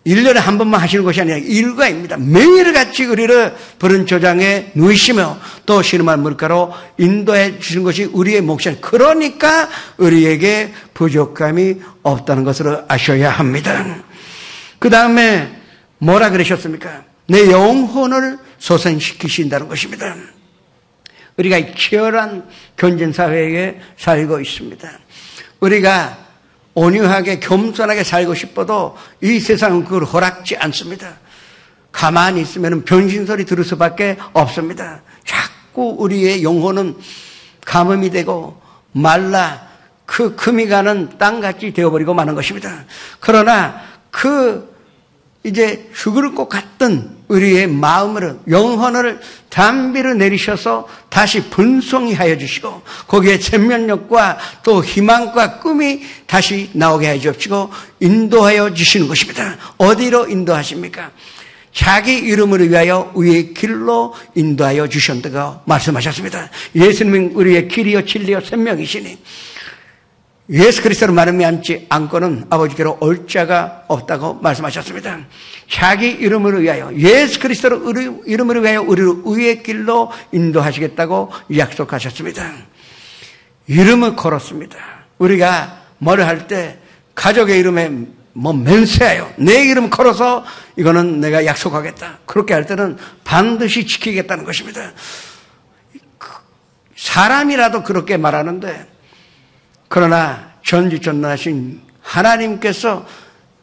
1년에 한 번만 하시는 것이 아니라 일과입니다. 매일같이 우리를 푸른 조장에 누이시며 또 시름한 물가로 인도해 주시는 것이 우리의 몫이니 그러니까 우리에게 부족감이 없다는 것을 아셔야 합니다. 그 다음에 뭐라 그러셨습니까? 내 영혼을 소생시키신다는 것입니다. 우리가 치열한 경쟁 사회에 살고 있습니다. 우리가 온유하게 겸손하게 살고 싶어도 이 세상은 그걸 허락지 않습니다. 가만히 있으면 변신소리 들을 수밖에 없습니다. 자꾸 우리의 영혼은 가뭄이 되고 말라 그 금이 가는 땅같이 되어버리고 마는 것입니다. 그러나 이제 죽을 것 같던 우리의 마음을 영혼을 담비를 내리셔서 다시 분송하여 주시고 거기에 생명력과 또 희망과 꿈이 다시 나오게 해 주시고 인도하여 주시는 것입니다. 어디로 인도하십니까? 자기 이름을 위하여 위의 길로 인도하여 주셨다고 말씀하셨습니다. 예수님은 우리의 길이요 진리요 생명이시니 예수 그리스도로 말미암지 않고는 아버지께로 올 자가 없다고 말씀하셨습니다. 자기 이름을 위하여, 예수 그리스도로 이름을 위하여 우리를 의의 길로 인도하시겠다고 약속하셨습니다. 이름을 걸었습니다. 우리가 뭐를 할 때 가족의 이름에 맹세하여 내 이름 걸어서 이거는 내가 약속하겠다. 그렇게 할 때는 반드시 지키겠다는 것입니다. 사람이라도 그렇게 말하는데, 그러나 전지전능하신 하나님께서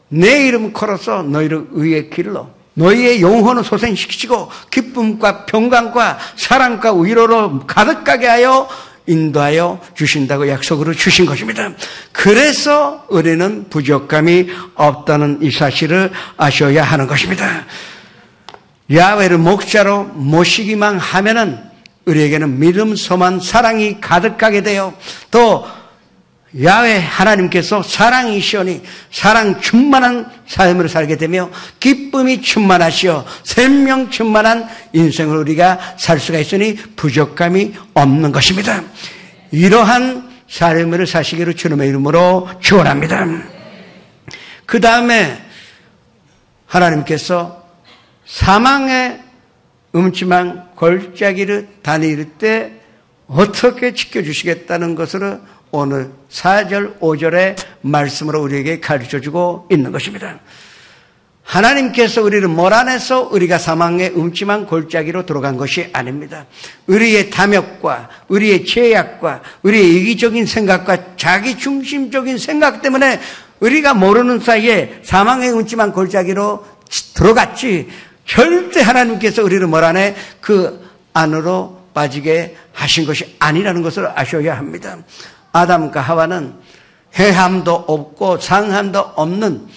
내 이름 걸어서 너희를 의의 길로, 너희의 영혼을 소생시키시고 기쁨과 평강과 사랑과 위로로 가득하게 하여 인도하여 주신다고 약속으로 주신 것입니다. 그래서 우리는 부족함이 없다는 이 사실을 아셔야 하는 것입니다. 야훼를 목자로 모시기만 하면은 우리에게는 믿음, 소망, 사랑이 가득하게 되어, 또 야훼 하나님께서 사랑이시오니 사랑 충만한 삶을 살게 되며 기쁨이 충만하시어 생명 충만한 인생을 우리가 살 수가 있으니 부족함이 없는 것입니다. 이러한 삶을 사시기를 주님의 이름으로 축원합니다. 그 다음에 하나님께서 사망의 음침한 골짜기를 다닐 때 어떻게 지켜주시겠다는 것을 오늘 4절 5절의 말씀으로 우리에게 가르쳐주고 있는 것입니다. 하나님께서 우리를 몰아내서 우리가 사망의 음침한 골짜기로 들어간 것이 아닙니다. 우리의 탐욕과 우리의 죄악과 우리의 이기적인 생각과 자기중심적인 생각 때문에 우리가 모르는 사이에 사망의 음침한 골짜기로 들어갔지, 절대 하나님께서 우리를 몰아내 그 안으로 빠지게 하신 것이 아니라는 것을 아셔야 합니다. 아담과 하와는 해함도 없고 상함도 없는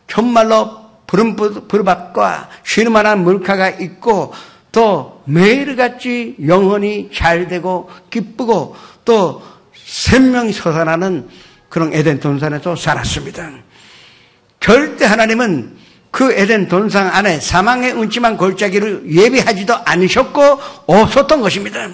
정말로 푸른밭과 쉬는 만한 물가가 있고, 또 매일같이 영혼이 잘 되고 기쁘고 또 생명이 솟아나는 그런 에덴 동산에서 살았습니다. 절대 하나님은 그 에덴 동산 안에 사망의 음침한 골짜기를 예비하지도 않으셨고 없었던 것입니다.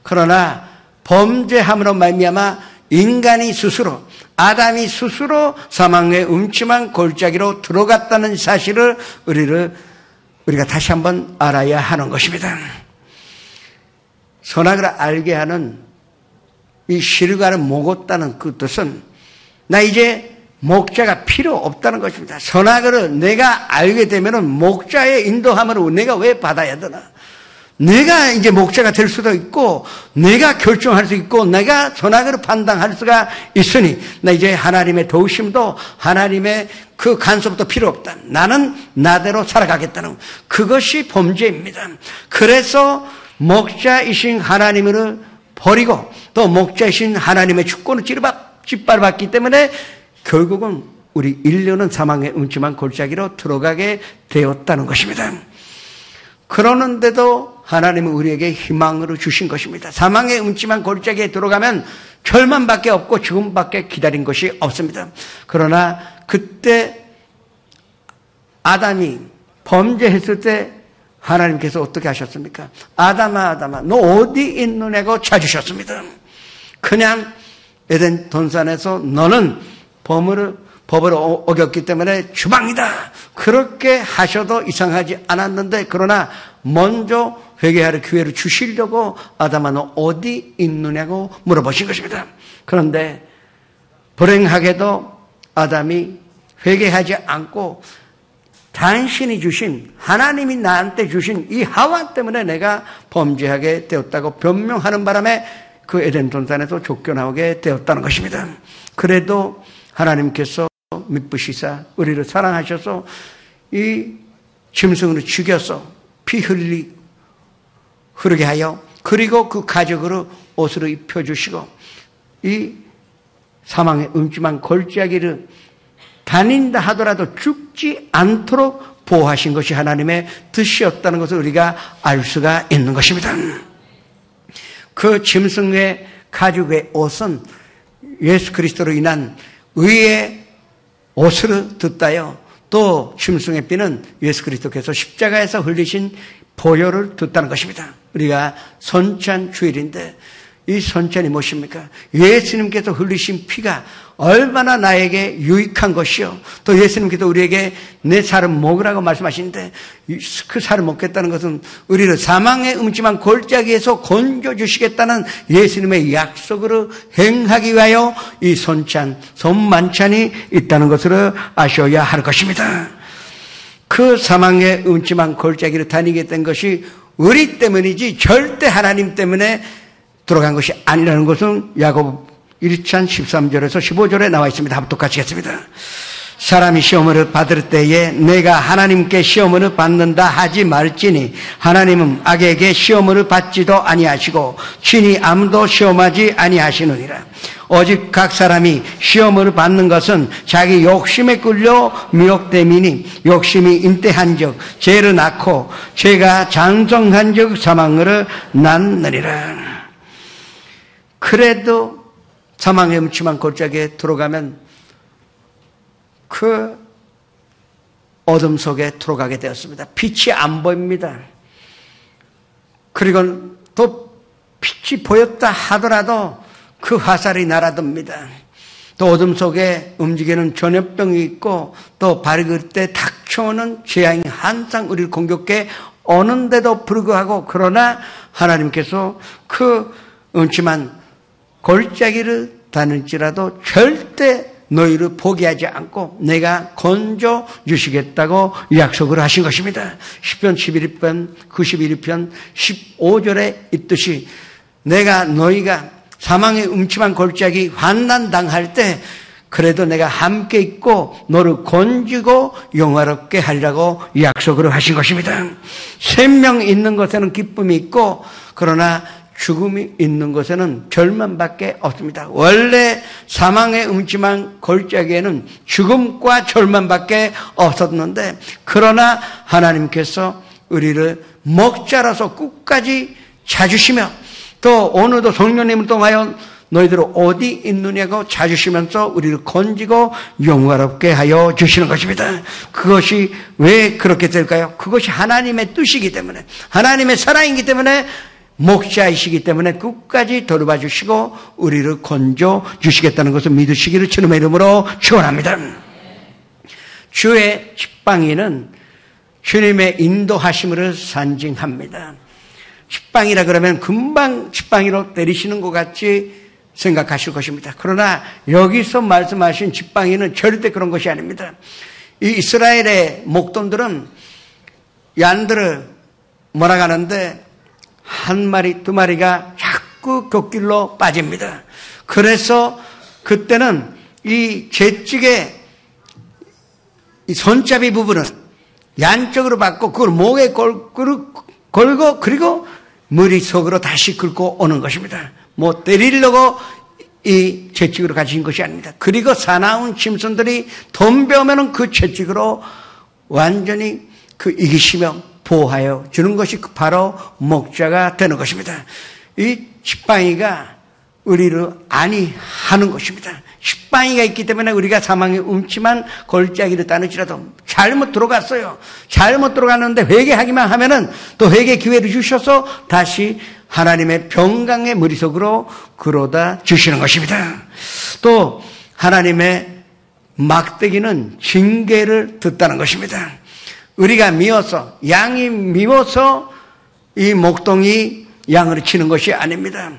그러나 범죄함으로 말미암아 인간이 스스로, 아담이 스스로 사망의 음침한 골짜기로 들어갔다는 사실을 우리가 다시 한번 알아야 하는 것입니다. 선악을 알게 하는 이 실과를 먹었다는 그 뜻은 나 이제 목자가 필요 없다는 것입니다. 선악을 내가 알게 되면은 목자의 인도함을 내가 왜 받아야 되나? 내가 이제 목자가 될 수도 있고, 내가 결정할 수 있고, 내가 선악을 판단할 수가 있으니, 나 이제 하나님의 도우심도 하나님의 그 간섭도 필요 없다. 나는 나대로 살아가겠다는, 그것이 범죄입니다. 그래서 목자이신 하나님을 버리고 또 목자이신 하나님의 주권을 짓밟았기 때문에 결국은 우리 인류는 사망의 음침한 골짜기로 들어가게 되었다는 것입니다. 그러는데도 하나님은 우리에게 희망으로 주신 것입니다. 사망의 음침한 골짜기에 들어가면 절망밖에 없고 죽음밖에 기다린 것이 없습니다. 그러나 그때 아담이 범죄했을 때 하나님께서 어떻게 하셨습니까? 아담아 아담아 너 어디 있느냐고 찾으셨습니다. 그냥 에덴 동산에서 너는 법을 어겼기 때문에 주방이다. 그렇게 하셔도 이상하지 않았는데, 그러나 먼저 회개할 기회를 주시려고 아담아 너 어디 있느냐고 물어보신 것입니다. 그런데 불행하게도 아담이 회개하지 않고 당신이 주신, 하나님이 나한테 주신 이 하와 때문에 내가 범죄하게 되었다고 변명하는 바람에 그 에덴 동산에서 쫓겨나오게 되었다는 것입니다. 그래도 하나님께서 미쁘시사 우리를 사랑하셔서 이 짐승을 죽여서 피 흐르게 하여, 그리고 그 가족으로 옷을 입혀주시고 이 사망의 음침한 골짜기를 다닌다 하더라도 죽지 않도록 보호하신 것이 하나님의 뜻이었다는 것을 우리가 알 수가 있는 것입니다. 그 짐승의 가죽의 옷은 예수 그리스도로 인한 의의 옷을 듣다요, 또 짐승의 피는 예수 그리스도께서 십자가에서 흘리신 보혈을 듣다는 것입니다. 우리가 선찬 주일인데 이 손잔이 무엇입니까? 예수님께서 흘리신 피가 얼마나 나에게 유익한 것이요. 또 예수님께서 우리에게 내 살을 먹으라고 말씀하시는데 그 살을 먹겠다는 것은 우리를 사망의 음침한 골짜기에서 건져주시겠다는 예수님의 약속으로 행하기 위하여 이 손만찬이 있다는 것을 아셔야 할 것입니다. 그 사망의 음침한 골짜기를 다니게 된 것이 우리 때문이지 절대 하나님 때문에 들어간 것이 아니라는 것은 야고보 1장 13절에서 15절에 나와 있습니다. 한번 똑같이 하겠습니다. 사람이 시험을 받을 때에 내가 하나님께 시험을 받는다 하지 말지니 하나님은 악에게 시험을 받지도 아니하시고 친히 아무도 시험하지 아니하시느니라. 오직 각 사람이 시험을 받는 것은 자기 욕심에 끌려 미혹됨이니 욕심이 잉태한즉 죄를 낳고 죄가 장성한즉 사망을 낳느니라. 그래도 사망의 음침한 골짜기에 들어가면 그 어둠 속에 들어가게 되었습니다. 빛이 안 보입니다. 그리고 또 빛이 보였다 하더라도 그 화살이 날아듭니다. 또 어둠 속에 움직이는 전염병이 있고 또 밝을 때 닥쳐오는 재앙이 항상 우리를 공격해 오는데도 불구하고 그러나 하나님께서 그 음침한 골짜기를 다닐지라도 절대 너희를 포기하지 않고 내가 건져 주시겠다고 약속을 하신 것입니다. 시편 11편 91편 15절에 있듯이 내가 너희가 사망의 음침한 골짜기 환난당할 때 그래도 내가 함께 있고 너를 건지고 영화롭게 하리라고 약속을 하신 것입니다. 생명 있는 것에는 기쁨이 있고 그러나 죽음이 있는 것에는 절망밖에 없습니다. 원래 사망의 음침한 골짜기에는 죽음과 절망밖에 없었는데 그러나 하나님께서 우리를 목자라서 끝까지 찾으시며 또 오늘도 성령님을 통하여 너희들 어디 있느냐고 찾으시면서 우리를 건지고 영화롭게 하여 주시는 것입니다. 그것이 왜 그렇게 될까요? 그것이 하나님의 뜻이기 때문에 하나님의 사랑이기 때문에 목자이시기 때문에 끝까지 돌봐 주시고 우리를 건져 주시겠다는 것을 믿으시기를 주님의 이름으로 축원합니다. 주의 지팡이는 주님의 인도하심을 상징합니다. 지팡이라 그러면 금방 지팡이로 때리시는 것 같이 생각하실 것입니다. 그러나 여기서 말씀하신 지팡이는 절대 그런 것이 아닙니다. 이 이스라엘의 목동들은 양들을 몰아가는데 한 마리, 두 마리가 자꾸 곁길로 빠집니다. 그래서 그때는 이 재찍의 이 손잡이 부분은 양쪽으로 받고 그걸 목에 걸고 그리고 머릿속으로 다시 긁고 오는 것입니다. 뭐 때리려고 이 채찍으로 가진 것이 아닙니다. 그리고 사나운 짐승들이 덤벼오면 그 채찍으로 완전히 그 이기시며 보호하여 주는 것이 바로 목자가 되는 것입니다. 이 지팡이가 우리를 안위하는 것입니다. 지팡이가 있기 때문에 우리가 사망의 음침한 골짜기를 따를지라도 잘못 들어갔어요. 잘못 들어갔는데 회개하기만 하면은 또 회개 기회를 주셔서 다시 하나님의 평강의 머릿속으로 끌어다 주시는 것입니다. 또 하나님의 막대기는 징계를 듣다는 것입니다. 우리가 미워서 양이 미워서 이 목동이 양을 치는 것이 아닙니다.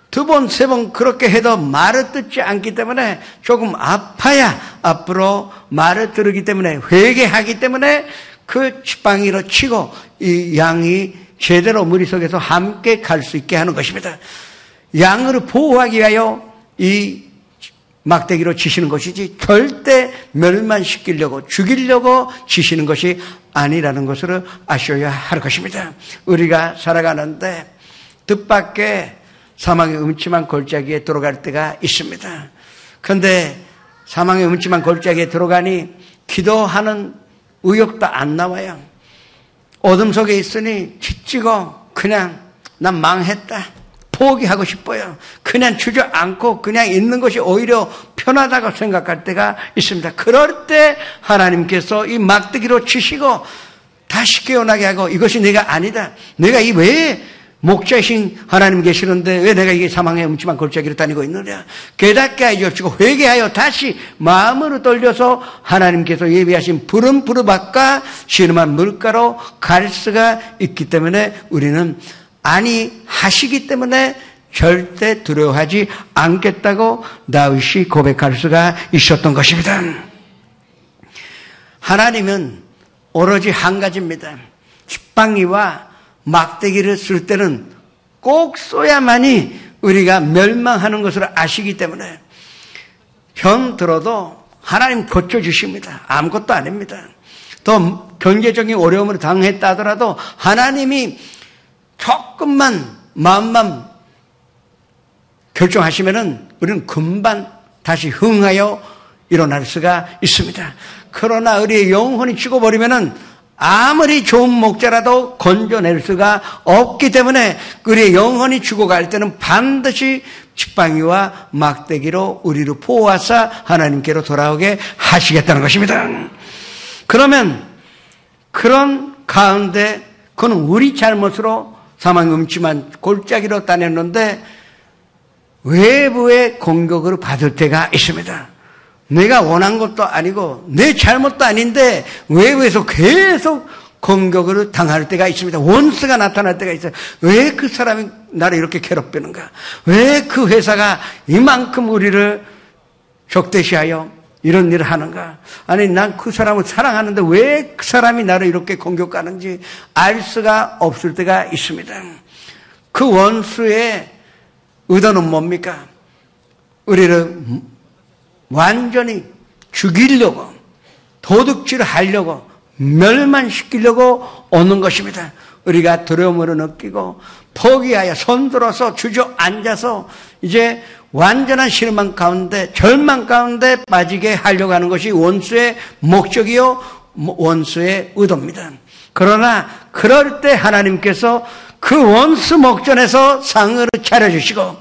두 번, 세 번 그렇게 해도 말을 듣지 않기 때문에 조금 아파야 앞으로 말을 들으기 때문에 회개하기 때문에 그 지팡이로 치고 이 양이 제대로 머릿속에서 함께 갈 수 있게 하는 것입니다. 양을 보호하기 위하여 이 막대기로 치시는 것이지 절대 멸망시키려고 죽이려고 치시는 것이 아니라는 것을 아셔야 할 것입니다. 우리가 살아가는데 뜻밖의 사망의 음침한 골짜기에 들어갈 때가 있습니다. 그런데 사망의 음침한 골짜기에 들어가니 기도하는 의욕도 안 나와요. 어둠 속에 있으니 지치고 그냥 난 망했다. 포기하고 싶어요. 그냥 주저앉고 그냥 있는 것이 오히려 편하다고 생각할 때가 있습니다. 그럴 때 하나님께서 이 막대기로 치시고 다시 깨어나게 하고 이것이 내가 아니다. 내가 왜 목자이신 하나님 계시는데 왜 내가 이게 사망의 음침한 골짜기를 다니고 있느냐. 깨닫게 하여 주시고 회개하여 다시 마음으로 떨려서 하나님께서 예비하신 푸른 푸르밭과 시름한 물가로 갈 수가 있기 때문에 우리는 아니 하시기 때문에 절대 두려워하지 않겠다고 다윗이 고백할 수가 있었던 것입니다. 하나님은 오로지 한 가지입니다. 지팡이와 막대기를 쓸 때는 꼭 쏘야만이 우리가 멸망하는 것을 아시기 때문에 편 들어도 하나님 고쳐주십니다. 아무것도 아닙니다. 또 경제적인 어려움을 당했다 하더라도 하나님이 조금만 마음만 결정하시면은 우리는 금방 다시 흥하여 일어날 수가 있습니다. 그러나 우리의 영혼이 죽어버리면은 아무리 좋은 목자라도 건져낼 수가 없기 때문에 우리의 영혼이 죽어갈 때는 반드시 지팡이와 막대기로 우리를 포하사 하나님께로 돌아오게 하시겠다는 것입니다. 그러면 그런 가운데 그는 우리 잘못으로 사망의 음침한 골짜기로 다녔는데 외부의 공격을 받을 때가 있습니다. 내가 원한 것도 아니고 내 잘못도 아닌데 외부에서 계속 공격을 당할 때가 있습니다. 원수가 나타날 때가 있어요. 왜 그 사람이 나를 이렇게 괴롭히는가? 왜 그 회사가 이만큼 우리를 적대시하여 이런 일을 하는가? 아니 난 그 사람을 사랑하는데 왜 그 사람이 나를 이렇게 공격하는지 알 수가 없을 때가 있습니다. 그 원수의 의도는 뭡니까? 우리를 완전히 죽이려고 도둑질을 하려고 멸망시키려고 오는 것입니다. 우리가 두려움을 느끼고 포기하여 손들어서 주저앉아서 이제 완전한 실망 가운데 절망 가운데 빠지게 하려고 하는 것이 원수의 목적이요 원수의 의도입니다. 그러나 그럴 때 하나님께서 그 원수 목전에서 상을 차려주시고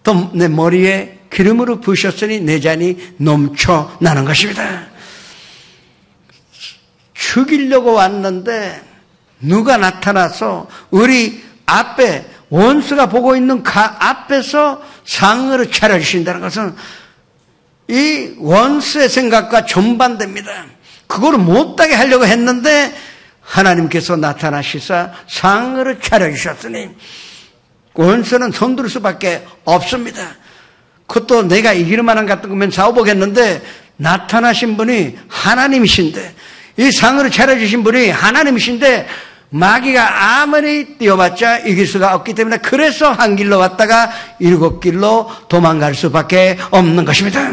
또 내 머리에 기름으로 부으셨으니 내 잔이 넘쳐나는 것입니다. 죽이려고 왔는데 누가 나타나서 우리 앞에 원수가 보고 있는 앞에서 상을 차려주신다는 것은 이 원수의 생각과 정반대입니다. 그거를 못하게 하려고 했는데 하나님께서 나타나시사 상을 차려주셨으니 원수는 손들 수밖에 없습니다. 그것도 내가 이길 만한 같은 거면 싸워보겠는데 나타나신 분이 하나님이신데 이 상을 차려주신 분이 하나님이신데 마귀가 아무리 뛰어봤자 이길 수가 없기 때문에 그래서 한 길로 왔다가 7길로 도망갈 수밖에 없는 것입니다.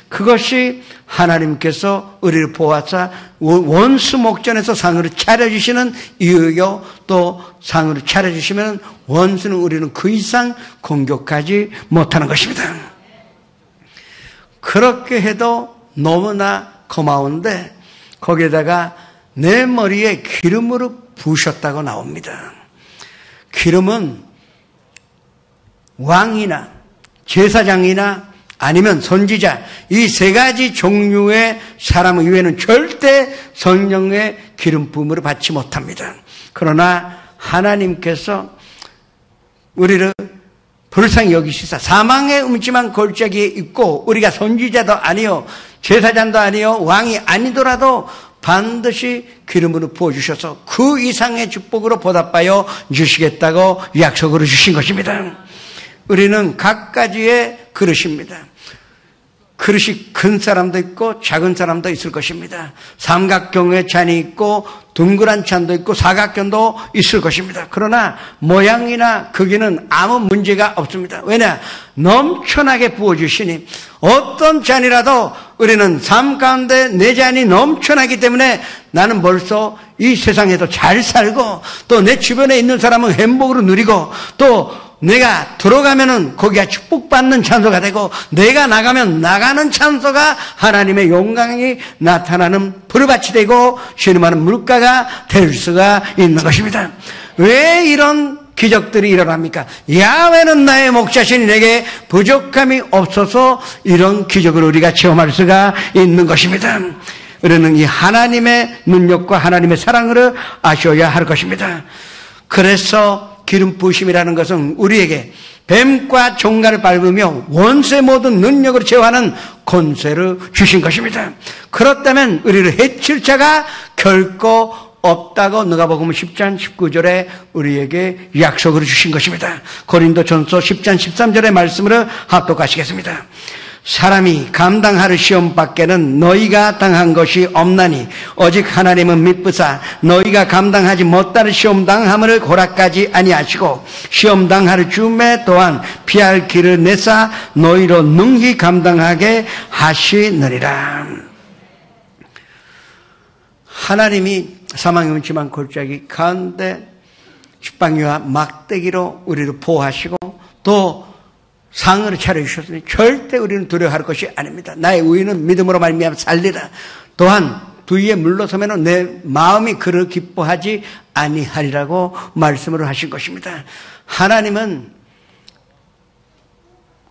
그것이 하나님께서 우리를 보아서 원수 목전에서 상을 차려주시는 이유요 또 상을 차려주시면 원수는 우리는 그 이상 공격하지 못하는 것입니다. 그렇게 해도 너무나 고마운데 거기에다가 내 머리에 기름으로 부으셨다고 나옵니다. 기름은 왕이나 제사장이나 아니면 선지자 이 세 가지 종류의 사람 이외에는 절대 성령의 기름 부음을 받지 못합니다. 그러나 하나님께서 우리를 불쌍히 여기시사 사망의 음침한 골짜기에 있고 우리가 선지자도 아니요 제사장도 아니요 왕이 아니더라도 반드시 기름으로 부어주셔서 그 이상의 축복으로 보답하여 주시겠다고 약속으로 주신 것입니다. 우리는 각가지의 그릇입니다. 그릇이 큰 사람도 있고 작은 사람도 있을 것입니다. 삼각형의 잔이 있고 둥그란 잔도 있고 사각형도 있을 것입니다. 그러나 모양이나 크기는 아무 문제가 없습니다. 왜냐? 넘쳐나게 부어주시니 어떤 잔이라도 우리는 삶 가운데 내 잔이 넘쳐나기 때문에 나는 벌써 이 세상에도 잘 살고 또 내 주변에 있는 사람은 행복으로 누리고 또 내가 들어가면은 거기가 축복받는 찬소가 되고 내가 나가면 나가는 찬소가 하나님의 영광이 나타나는 푸르밭이 되고 신음하는 물가가 될 수가 있는 것입니다. 왜 이런 기적들이 일어납니까? 야훼는 나의 목자시니 내게 부족함이 없어서 이런 기적을 우리가 체험할 수가 있는 것입니다. 우리는 이 하나님의 능력과 하나님의 사랑을 아셔야 할 것입니다. 그래서 기름 부으심이라는 것은 우리에게 뱀과 종가를 밟으며 원수의 모든 능력으로 제어하는 권세를 주신 것입니다. 그렇다면 우리를 해칠 자가 결코 없다고 누가복음 10장 19절에 우리에게 약속을 주신 것입니다. 고린도전서 10장 13절의 말씀으로 합독하시겠습니다. 사람이 감당할 시험 밖에는 너희가 당한 것이 없나니 오직 하나님은 미쁘사 너희가 감당하지 못할 시험 당함을 허락하지 아니하시고 시험 당할 즈음에 또한 피할 길을 내사 너희로 능히 감당하게 하시느니라. 하나님이 사망의 음침한 골짜기 가운데 지팡이와 막대기로 우리를 보호하시고 또 상을 차려주셨으니 절대 우리는 두려워할 것이 아닙니다. 나의 의인은 믿음으로 말미암아 살리라. 또한 두 위에 물러서면 내 마음이 그를 기뻐하지 아니하리라고 말씀을 하신 것입니다. 하나님은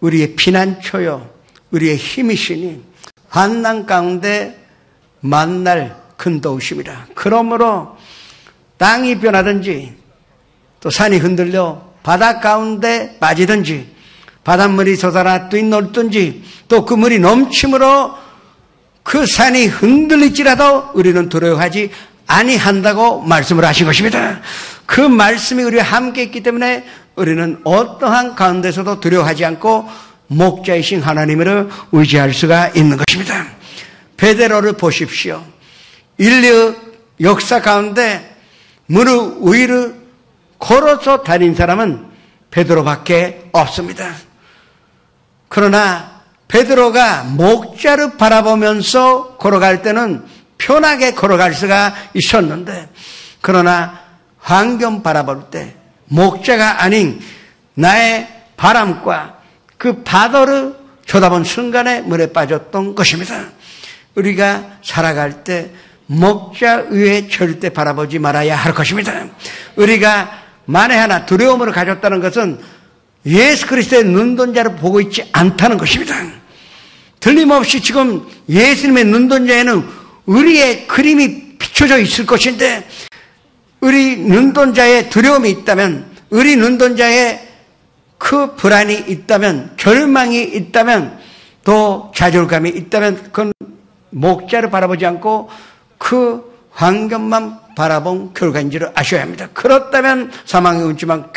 우리의 피난처요 우리의 힘이시니 환난 가운데 만날 큰 도우심이라. 그러므로 땅이 변하든지 또 산이 흔들려 바다 가운데 빠지든지 바닷물이 솟아나 뛰놀든지 또 그 물이 넘침으로 그 산이 흔들릴지라도 우리는 두려워하지 아니한다고 말씀을 하신 것입니다. 그 말씀이 우리와 함께 있기 때문에 우리는 어떠한 가운데서도 두려워하지 않고 목자이신 하나님을 의지할 수가 있는 것입니다. 베드로를 보십시오. 인류 역사 가운데 무릎 위를 걸어서 다닌 사람은 베드로밖에 없습니다. 그러나 베드로가 목자를 바라보면서 걸어갈 때는 편하게 걸어갈 수가 있었는데 그러나 환경 바라볼 때 목자가 아닌 나의 바람과 그 바다를 쳐다본 순간에 물에 빠졌던 것입니다. 우리가 살아갈 때 목자 위에 절대 바라보지 말아야 할 것입니다. 우리가 만에 하나 두려움을 가졌다는 것은 예수 그리스도의 눈동자를 보고 있지 않다는 것입니다. 틀림없이 지금 예수님의 눈동자에는 우리의 그림이 비춰져 있을 것인데 우리 눈동자에 두려움이 있다면 우리 눈동자에 그 불안이 있다면 절망이 있다면 또 좌절감이 있다면 그건 목자를 바라보지 않고 그 환경만 바라본 결과인 줄 아셔야 합니다. 그렇다면 사망의 음침한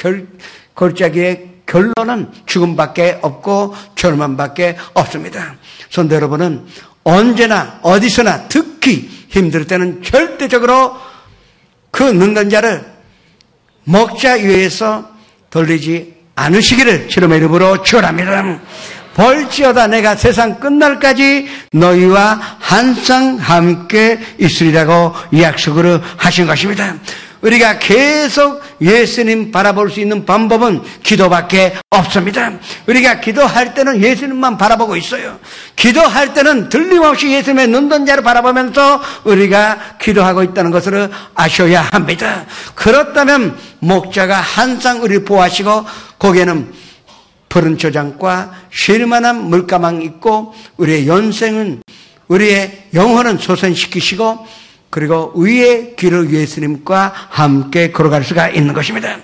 골짜기의 결론은 죽음밖에 없고 절망밖에 없습니다. 성도 여러분은 언제나 어디서나 특히 힘들 때는 절대적으로 그 눈동자를 목자 위에서 돌리지 않으시기를 주님의 이름으로 축원합니다. 볼지어다 내가 세상 끝날까지 너희와 항상 함께 있으리라고 약속을 하신 것입니다. 우리가 계속 예수님 바라볼 수 있는 방법은 기도밖에 없습니다. 우리가 기도할 때는 예수님만 바라보고 있어요. 기도할 때는 틀림없이 예수님의 눈동자를 바라보면서 우리가 기도하고 있다는 것을 아셔야 합니다. 그렇다면 목자가 항상 우리를 보호하시고 거기에는 푸른 초장과 쉴만한 물가망이 있고 우리의 연생은 우리의 영혼은 소생시키시고 그리고 위의 길을 예수님과 함께 걸어갈 수가 있는 것입니다.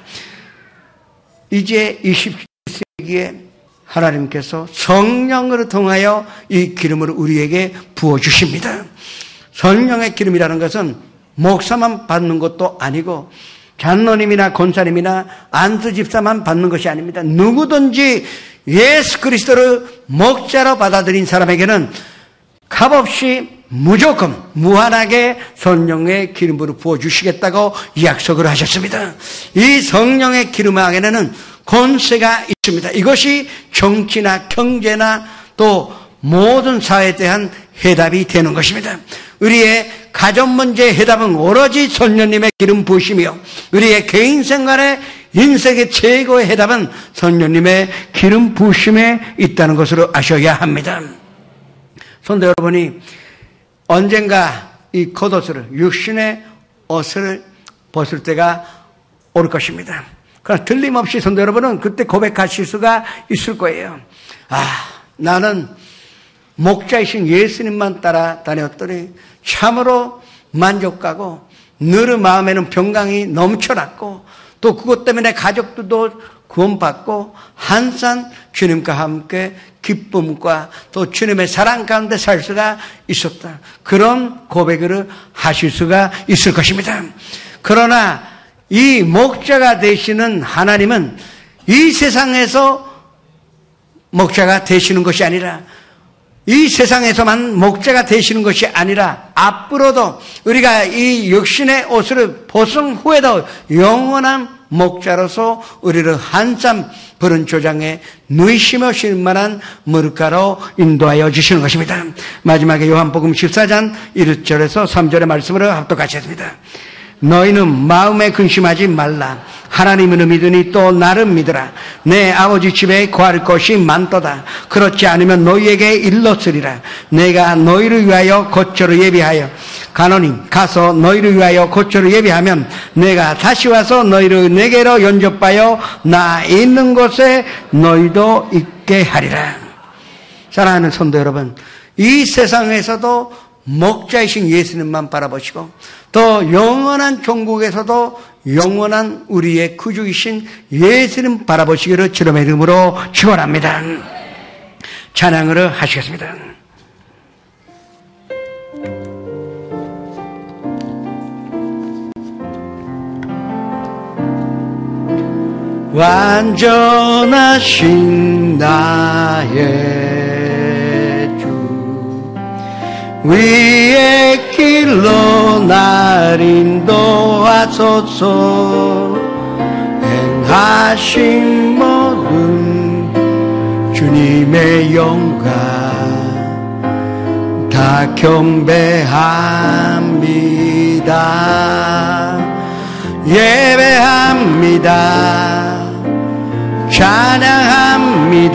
이제 21세기에 하나님께서 성령을 통하여 이 기름을 우리에게 부어주십니다. 성령의 기름이라는 것은 목사만 받는 것도 아니고 장로님이나 권사님이나 안수 집사만 받는 것이 아닙니다. 누구든지 예수 그리스도를 목자로 받아들인 사람에게는 값없이 무조건 무한하게 성령의 기름으로 부어주시겠다고 약속을 하셨습니다. 이 성령의 기름 안에는 권세가 있습니다. 이것이 정치나 경제나 또 모든 사회에 대한 해답이 되는 것입니다. 우리의 가정 문제의 해답은 오로지 성령님의 기름 부으심이요 우리의 개인 생활의 인생의 최고의 해답은 성령님의 기름 부으심에 있다는 것으로 아셔야 합니다. 성도 여러분이 언젠가 이 겉옷을 육신의 옷을 벗을 때가 올 것입니다. 그러나 틀림없이 성도 여러분은 그때 고백하실 수가 있을 거예요. 나는 목자이신 예수님만 따라 다녔더니 참으로 만족하고 늘 마음에는 평강이 넘쳐났고 또 그것 때문에 가족들도 구원받고 한산 주님과 함께 기쁨과 또 주님의 사랑 가운데 살 수가 있었다. 그런 고백을 하실 수가 있을 것입니다. 그러나 이 목자가 되시는 하나님은 이 세상에서 목자가 되시는 것이 아니라 이 세상에서만 목자가 되시는 것이 아니라 앞으로도 우리가 이 육신의 옷을 벗은 후에도 영원한 목자로서 우리를 한참 부른 조장에 누이시며 실만한 물가로 인도하여 주시는 것입니다. 마지막에 요한복음 14장 1절에서 3절의 말씀으로 합독하셨습니다. 너희는 마음에 근심하지 말라. 하나님을 믿으니 또 나를 믿으라. 내 아버지 집에 거할 것이 많도다. 그렇지 않으면 너희에게 일렀으리라. 내가 너희를 위하여 거처를 예비하여 가노니 가서 너희를 위하여 거처를 예비하면 내가 다시 와서 너희를 내게로 연접하여 나 있는 곳에 너희도 있게 하리라. 사랑하는 성도 여러분, 이 세상에서도 목자이신 예수님만 바라보시고 또 영원한 종국에서도 영원한 우리의 구주이신 예수님 바라보시기를 주님의 이름으로 축원합니다. 찬양을 하시겠습니다. 완전하신 나의 주 위의 길로 날 인도하소서. 행하신 모든 주님의 영광 다 경배합니다. 예배합니다. 찬양합니다.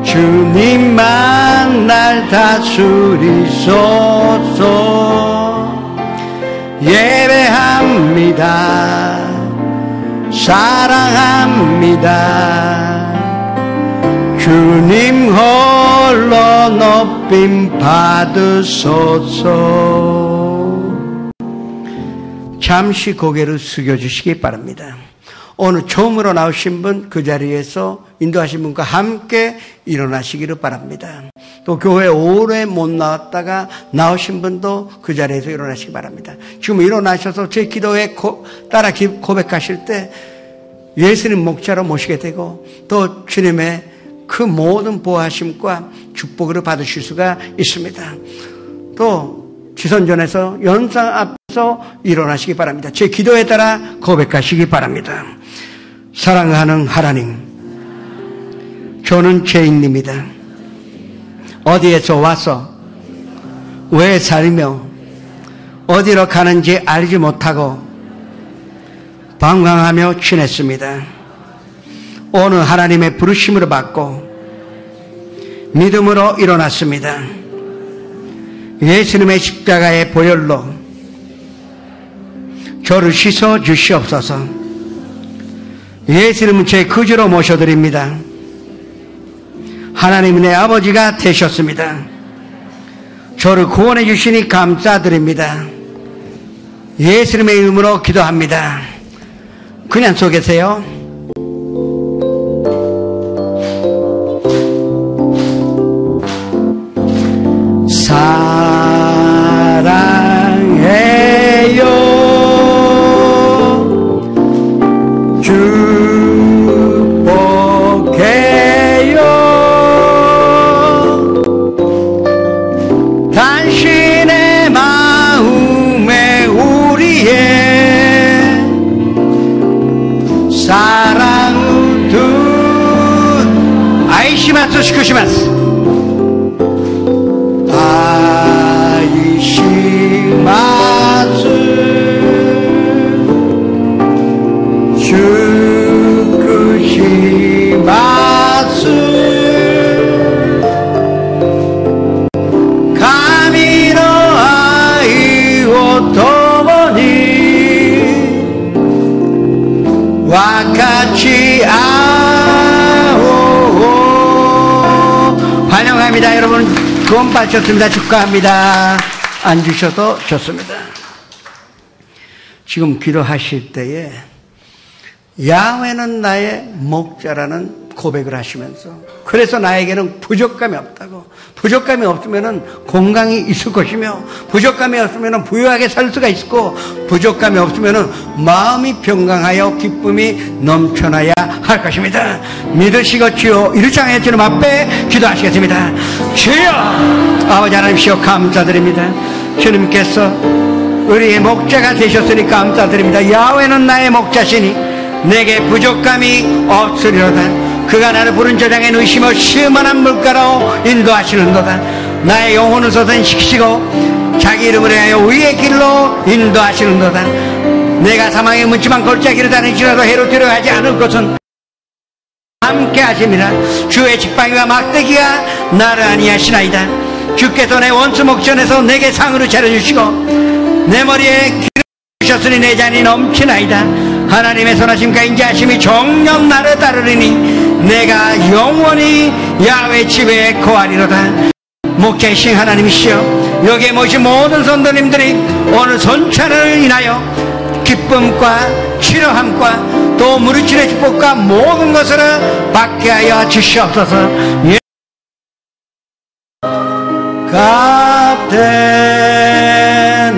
주님만 날 다스리소서. 예배합니다. 사랑합니다. 주님 홀로 높임 받으소서. 잠시 고개를 숙여주시기 바랍니다. 오늘 처음으로 나오신 분 그 자리에서 인도하신 분과 함께 일어나시기를 바랍니다. 또 교회 오래 못 나왔다가 나오신 분도 그 자리에서 일어나시기 바랍니다. 지금 일어나셔서 제 기도에 따라 고백하실 때 예수님 목자로 모시게 되고 또 주님의 그 모든 보호하심과 축복을 받으실 수가 있습니다. 또 지선전에서 연상 앞에서 일어나시기 바랍니다. 제 기도에 따라 고백하시기 바랍니다. 사랑하는 하나님, 저는 죄인입니다. 어디에서 와서 왜 살며 어디로 가는지 알지 못하고 방황하며 지냈습니다. 오늘 하나님의 부르심을 받고 믿음으로 일어났습니다. 예수님의 십자가의 보혈로 저를 씻어 주시옵소서. 예수님은 제 구주로 모셔드립니다. 하나님은 내 아버지가 되셨습니다. 저를 구원해 주시니 감사드립니다. 예수님의 이름으로 기도합니다. 그냥 서 계세요. 사랑해요. 당신의 마음에 우리의 사랑을 둔 아이시마스 시크시마스 같이 환영합니다. 여러분 구원 받으셨습니다. 축하합니다. 앉으셔도 좋습니다. 지금 기도하실 때에 야훼는 나의 목자라는 고백을 하시면서, 그래서 나에게는 부족감이 없다고, 부족감이 없으면 건강이 있을 것이며, 부족감이 없으면 부유하게 살 수가 있고, 부족감이 없으면 마음이 평강하여 기쁨이 넘쳐나야 할 것입니다. 믿으시고 주여 이루장의 주님 앞에 기도하시겠습니다. 주여 아버지 하나님이시여 감사드립니다. 주님께서 우리의 목자가 되셨으니 감사드립니다. 야훼는 나의 목자시니 내게 부족감이 없으리로다. 그가 나를 부른 저장에 누이시며 시원한 물가로 인도하시는도다. 나의 영혼을 솟아시키시고 자기 이름을 위하여 의의 길로 인도하시는도다. 내가 사망의 묻지만 골짜기를 다니시라도 해로 들어가지 않을 것은 함께 하심이라. 주의 지팡이와 막대기가 나를 안위하시나이다. 주께서 내 원수 목전에서 내게 상으로 차려주시고 내 머리에 기름 주셨으니 내 잔이 넘치나이다. 하나님의 선하심과 인자하심이 정녕 나를 따르리니 내가 영원히 야훼 집에 거하리로다. 목자이신 하나님이시여, 여기에 모신 모든 성도님들이 오늘 손찬을 인하여 기쁨과 치료함과 또 무리치는 축복과 모든 것을 받게 하여 주시옵소서. 값된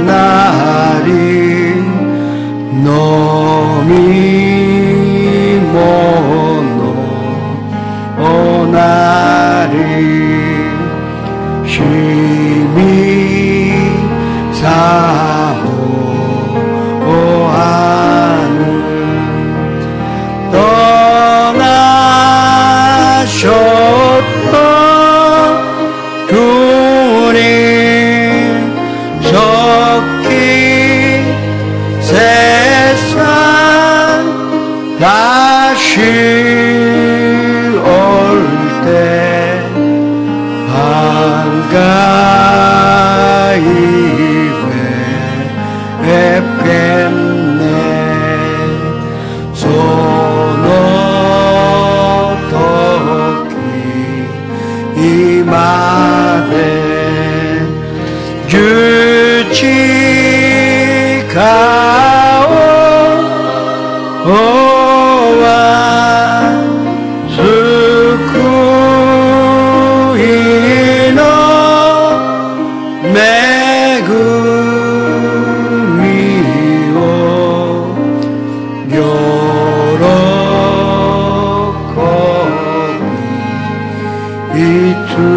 날이 놈이 못노 오나리 심히 사모하는 떠나셨던 주님 속히 세상 다시 올 때 한가히 뵙겠네. 손어떻게 임하되 주치가오와 수쿠이노 매금이오 요로코비 이투출.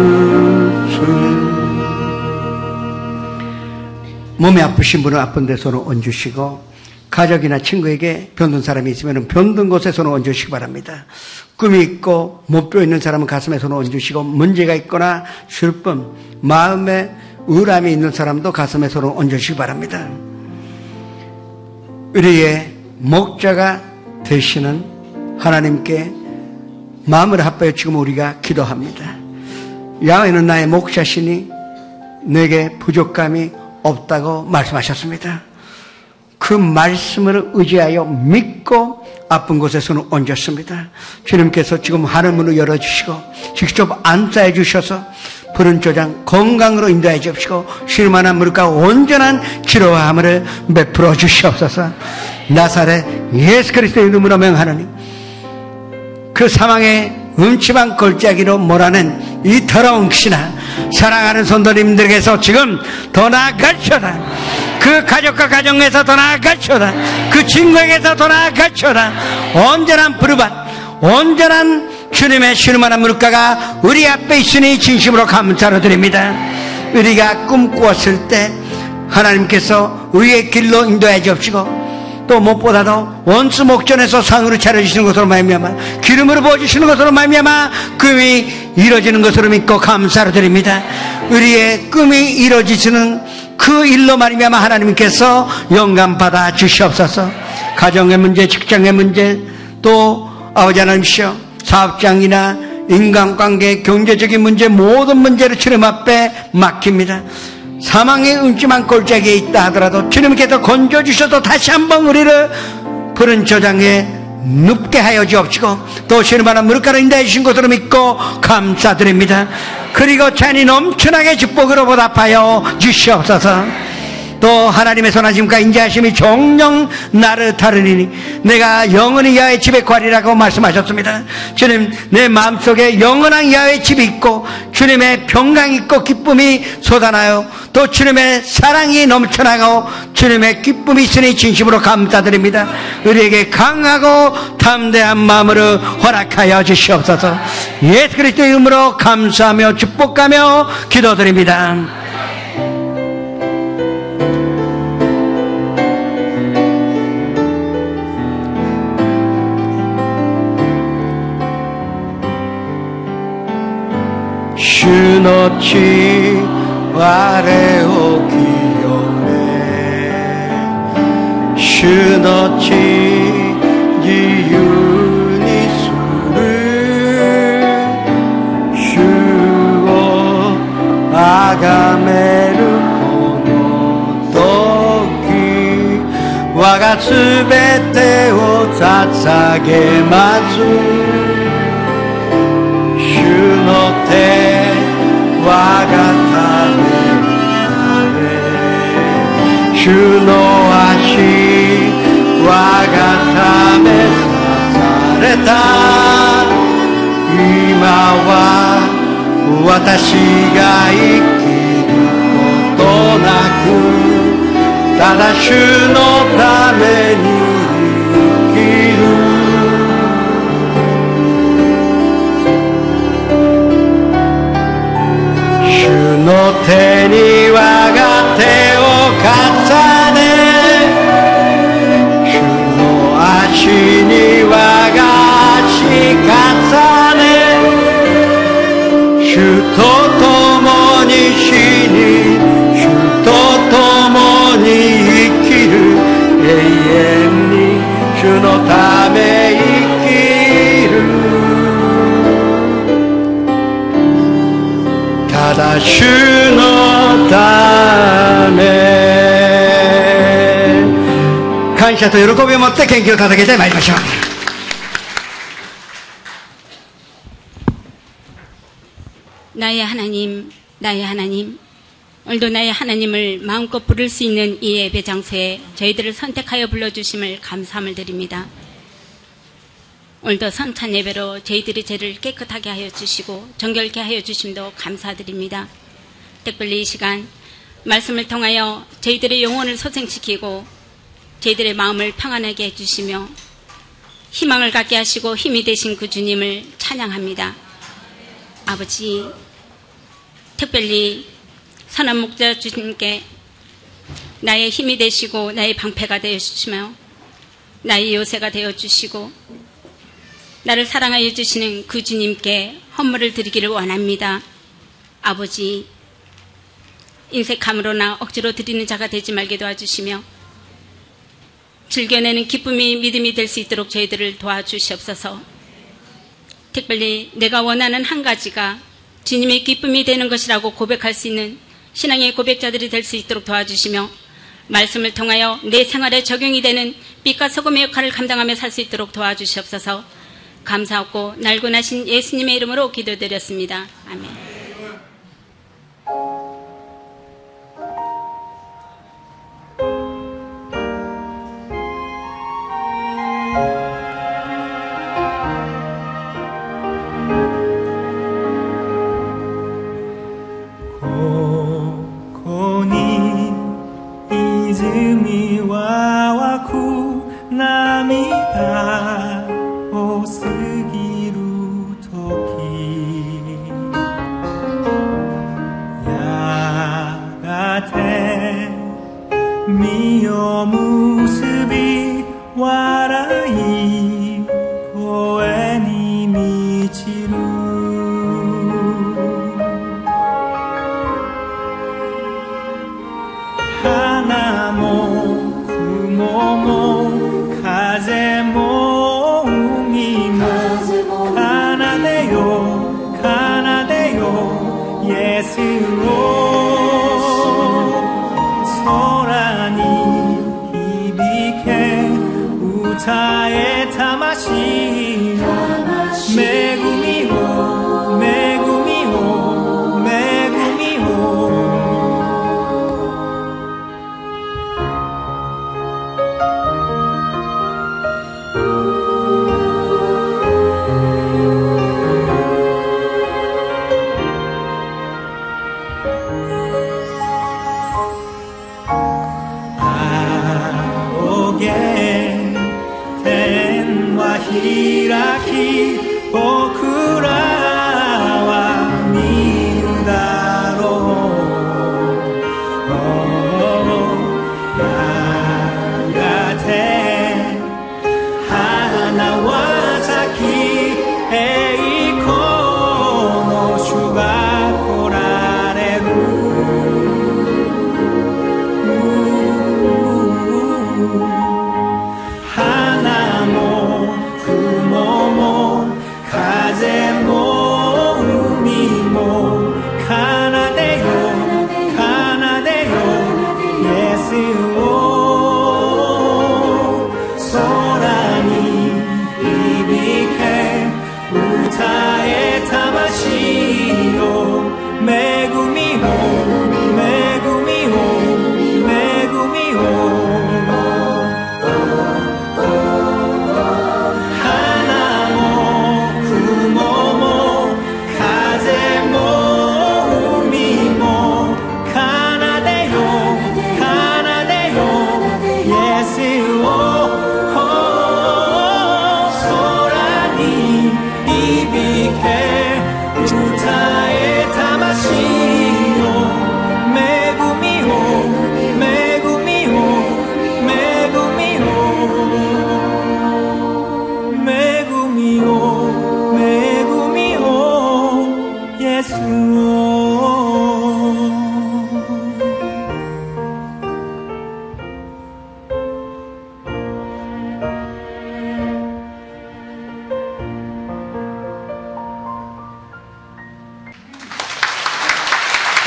몸이 아프신 분은 아픈 데 손을 얹으시고, 가족이나 친구에게 병든 사람이 있으면 병든 곳에 손을 얹으시기 바랍니다. 꿈이 있고 목표 있는 사람은 가슴에 손을 얹으시고, 문제가 있거나 슬픔, 마음에 우울함이 있는 사람도 가슴에 손을 얹으시기 바랍니다. 우리의 목자가 되시는 하나님께 마음을 합하여 지금 우리가 기도합니다. 야훼는 나의 목자시니 내게 부족감이 없다고 말씀하셨습니다. 그 말씀을 의지하여 믿고 아픈 곳에 손을 얹었습니다. 주님께서 지금 하늘문을 열어주시고 직접 안사해 주셔서 푸른 조장 건강으로 인도해 주시고 쉴만한 물가 온전한 치료함을 베풀어 주시옵소서. 나사렛 예수 그리스도의 이름으로 명하노니 그 사망의 음침한 골짜기로 몰아낸 이 더러운 귀신아, 사랑하는 성도님들에게서 지금 더 나아가시오다. 그 가족과 가정에서 더 나아가시오다. 그 친구에게서 더 나아가시오다. 온전한 부르반, 온전한 주님의 쉬는만한 물가가 우리 앞에 있으니 진심으로 감사를 드립니다. 우리가 꿈꾸었을 때 하나님께서 우리의 길로 인도해 주옵시고, 또 무엇보다도 원수 목전에서 상으로 차려주시는 것으로 말미암아, 기름으로 부어주시는 것으로 말미암아 꿈이 이루어지는 것으로 믿고 감사를 드립니다. 우리의 꿈이 이루어지시는 그 일로 말미암아 하나님께서 영감 받아 주시옵소서. 가정의 문제, 직장의 문제, 또 아버지 하나님이시여 사업장이나 인간관계, 경제적인 문제, 모든 문제를 주님 앞에 맡깁니다. 사망의 음침한 골짜기에 있다 하더라도 주님께서 건져주셔도 다시 한번 우리를 푸른 저장에 눕게 하여 주옵시고, 또 주님만한 물가로 인도해 주신 것으로 믿고 감사드립니다. 그리고 잔이 넘쳐나게 축복으로 보답하여 주시옵소서. 또 하나님의 선하심과 인자하심이 종종 나를 다루리니 내가 영원히 야훼 집에 거하리라고 말씀하셨습니다. 주님, 내 마음속에 영원한 야훼 집이 있고 주님의 평강이 있고 기쁨이 솟아나요. 또 주님의 사랑이 넘쳐나고 주님의 기쁨이 있으니 진심으로 감사드립니다. 우리에게 강하고 담대한 마음으로 허락하여 주시옵소서. 예수 그리스도의 이름으로 감사하며 축복하며 기도드립니다. 주노치 아래오 기요네 주노치 지유니 수를 주오 아가메르 코노토키 와가 스베테오 사사게 마주 주노테 와가타네 주노아시 와가타메 사사레타 이마와 와타시가 이키루ことなくただ主のために生きる主の手に我が手を重ね主の足に我が足重ね主と共に死に主と共に生きる永遠に主のため生きるただ主のため感謝と喜びを持って献金を捧げてまいりましょう。 나의 하나님, 나의 하나님, 오늘도 나의 하나님을 마음껏 부를 수 있는 이 예배 장소에 저희들을 선택하여 불러주심을 감사함을 드립니다. 오늘도 성찬 예배로 저희들의 죄를 깨끗하게 하여 주시고 정결케 하여 주심도 감사드립니다. 특별히 이 시간 말씀을 통하여 저희들의 영혼을 소생시키고 저희들의 마음을 평안하게 해주시며 희망을 갖게 하시고 힘이 되신 그 주님을 찬양합니다. 아버지, 특별히 선한 목자 주님께 나의 힘이 되시고 나의 방패가 되어주시며 나의 요새가 되어주시고 나를 사랑하여 주시는 그 주님께 헌물을 드리기를 원합니다. 아버지, 인색함으로나 억지로 드리는 자가 되지 말게 도와주시며 즐겨내는 기쁨이 믿음이 될 수 있도록 저희들을 도와주시옵소서. 특별히 내가 원하는 한 가지가 주님의 기쁨이 되는 것이라고 고백할 수 있는 신앙의 고백자들이 될 수 있도록 도와주시며 말씀을 통하여 내 생활에 적용이 되는 빛과 소금의 역할을 감당하며 살 수 있도록 도와주시옵소서. 감사하고 날고나신 예수님의 이름으로 기도드렸습니다. 아멘.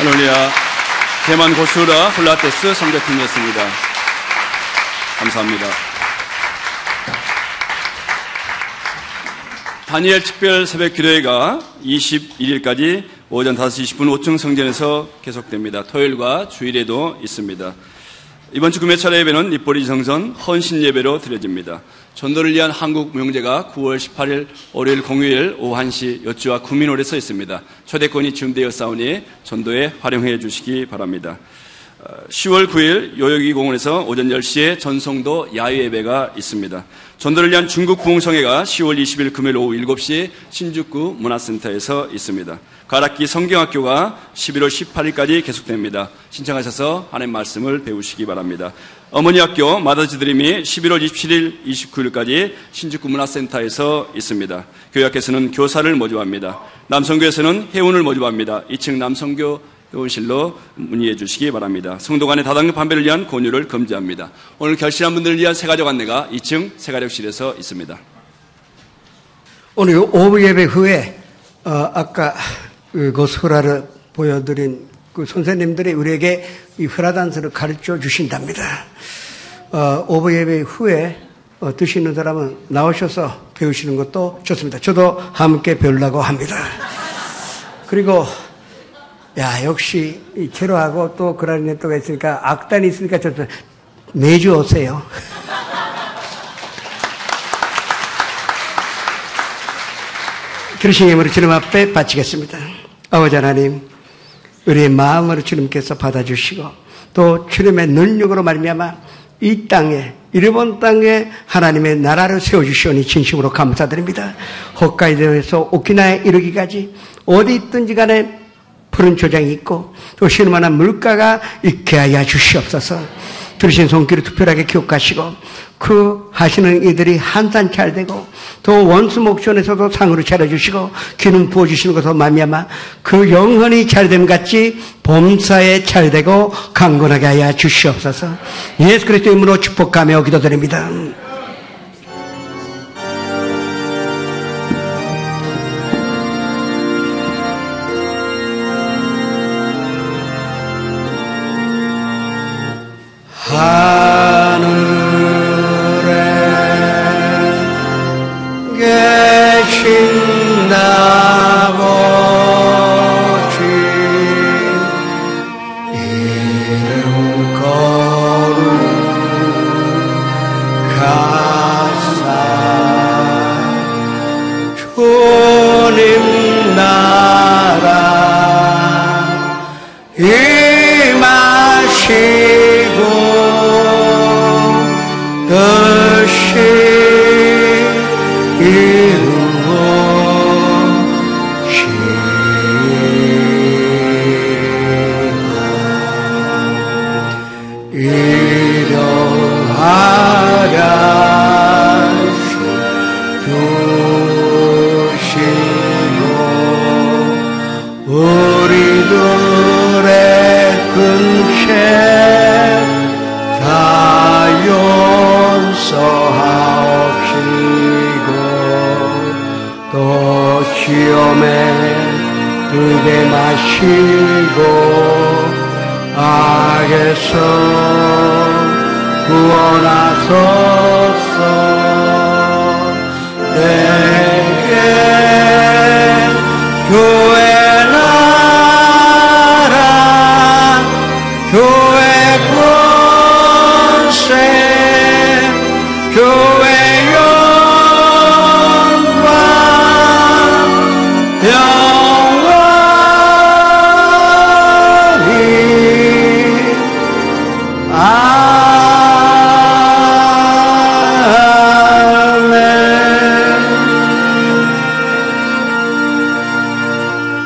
할렐루야. 대만 고수라 홀라테스 선교팀이었습니다. 감사합니다. 다니엘 특별 새벽 기도회가 21일까지 오전 5시 20분 5층 성전에서 계속됩니다. 토요일과 주일에도 있습니다. 이번 주 금요차례 예배는 입보리 정선 헌신 예배로 드려집니다. 전도를 위한 한국 무용제가 9월 18일 월요일 공휴일 오후 1시 여주와 구민홀에 서 있습니다. 초대권이 지음되어 싸우니 전도에 활용해 주시기 바랍니다. 10월 9일 요여기 공원에서 오전 10시에 전성도 야외예배가 있습니다. 전도를 위한 중국 부흥성회가 10월 20일 금요일 오후 7시 신주구 문화센터에서 있습니다. 가락기 성경학교가 11월 18일까지 계속됩니다. 신청하셔서 하나님 말씀을 배우시기 바랍니다. 어머니 학교 마더즈드림이 11월 27일, 29일까지 신주구 문화센터에서 있습니다. 교회학교에서는 교사를 모집합니다. 남성교에서는 회원을 모집합니다. 2층 남성교 회원실로 문의해 주시기 바랍니다. 성도 간의 다단계 판매를 위한 권유를 금지합니다. 오늘 결실한 분들을 위한 새가족 안내가 2층 새가족실에서 있습니다. 오늘 오후 예배 후에 아까 그 설화를 보여드린 그 선생님들이 우리에게 이 설화단서를 가르쳐 주신답니다. 오후 예배 후에 드시는 사람은 나오셔서 배우시는 것도 좋습니다. 저도 함께 배우려고 합니다. 그리고 역시 이 체로하고 또 그라리네토가 있으니까 악단이 있으니까 저도 매주 오세요. 그러신 예물을 주님 앞에 바치겠습니다. 아버지 하나님, 우리의 마음으로 주님께서 받아주시고 또 주님의 능력으로 말미암아 이 땅에, 일본 땅에 하나님의 나라를 세워주시오니 진심으로 감사드립니다. 홋카이도에서 오키나와에 이르기까지 어디 있든지 간에 푸른 초장이 있고 또 신만한 물가가 있게 하여 주시옵소서. 들으신 손길을 특별하게 기억하시고 그 하시는 이들이 한산 잘 되고 또 원수 목전에서도 상으로 차려주시고 기름 부어주시는 것으로 말미암아 그 영혼이 잘됨 같이 범사에 잘되고 강건하게 하여 주시옵소서. 예수 그리스도의 이름으로 축복하며 기도드립니다. 하늘에 계신 아버지 이름 거룩하사 주님 나라 임하시고 뜻이 이루어지다. 일용하라 주시고 우리들의 근심 다 용서하옵시고 또 시험에 들게 마시고 악에서 구원하소서. 내게 교회 나라 교회 권세 교회 영광 영원히 아멘.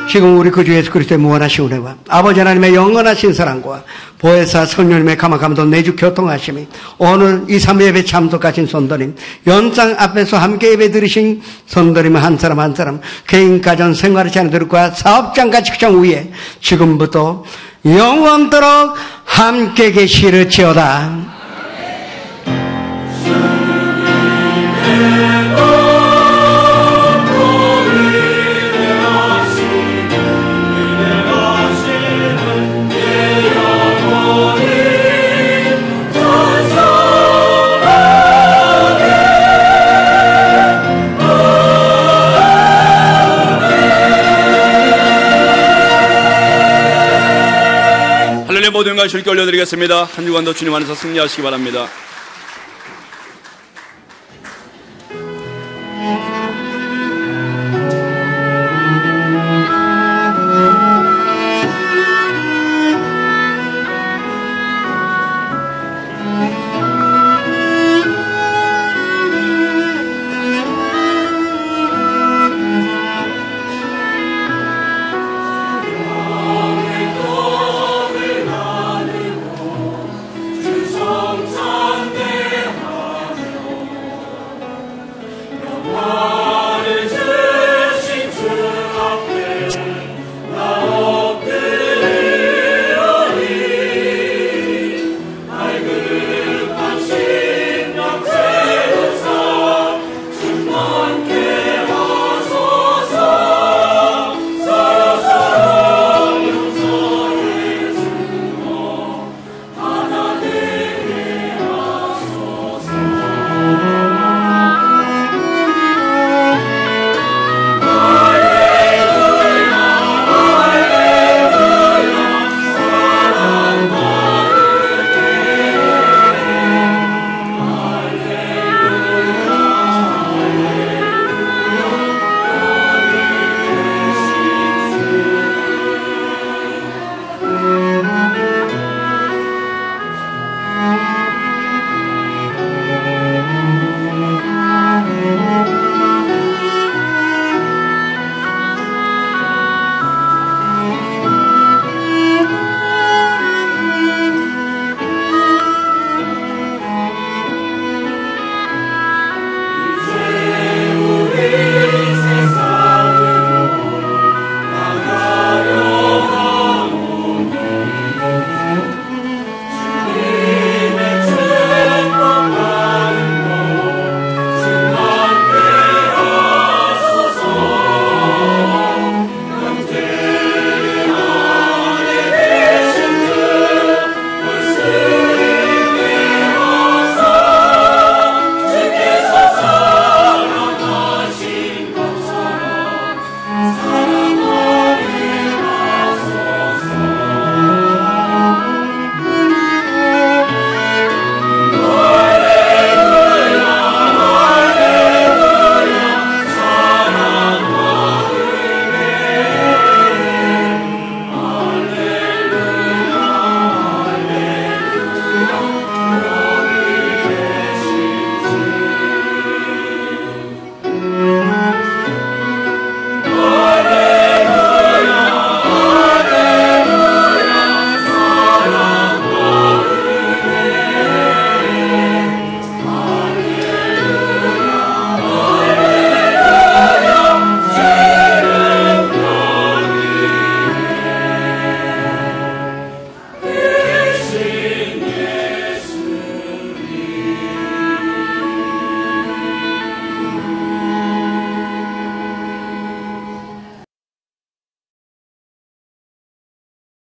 지금 우리 구주 예수 그리스도의 무한하신 은혜와 아버지 하나님의 영원하신 사랑과 보혜사 성령님의 감화감도 내주 교통하심이 오늘 이 3예배 참석하신 선도님, 연장 앞에서 함께 예배 드리신 선도님 한 사람 한 사람, 개인 가정 생활의 자녀들과 사업장과 직장 위에 지금부터 영원토록 함께 계시르지어다. 영광 주님께 올려드리겠습니다. 한 주간도 주님 안에서 승리하시기 바랍니다.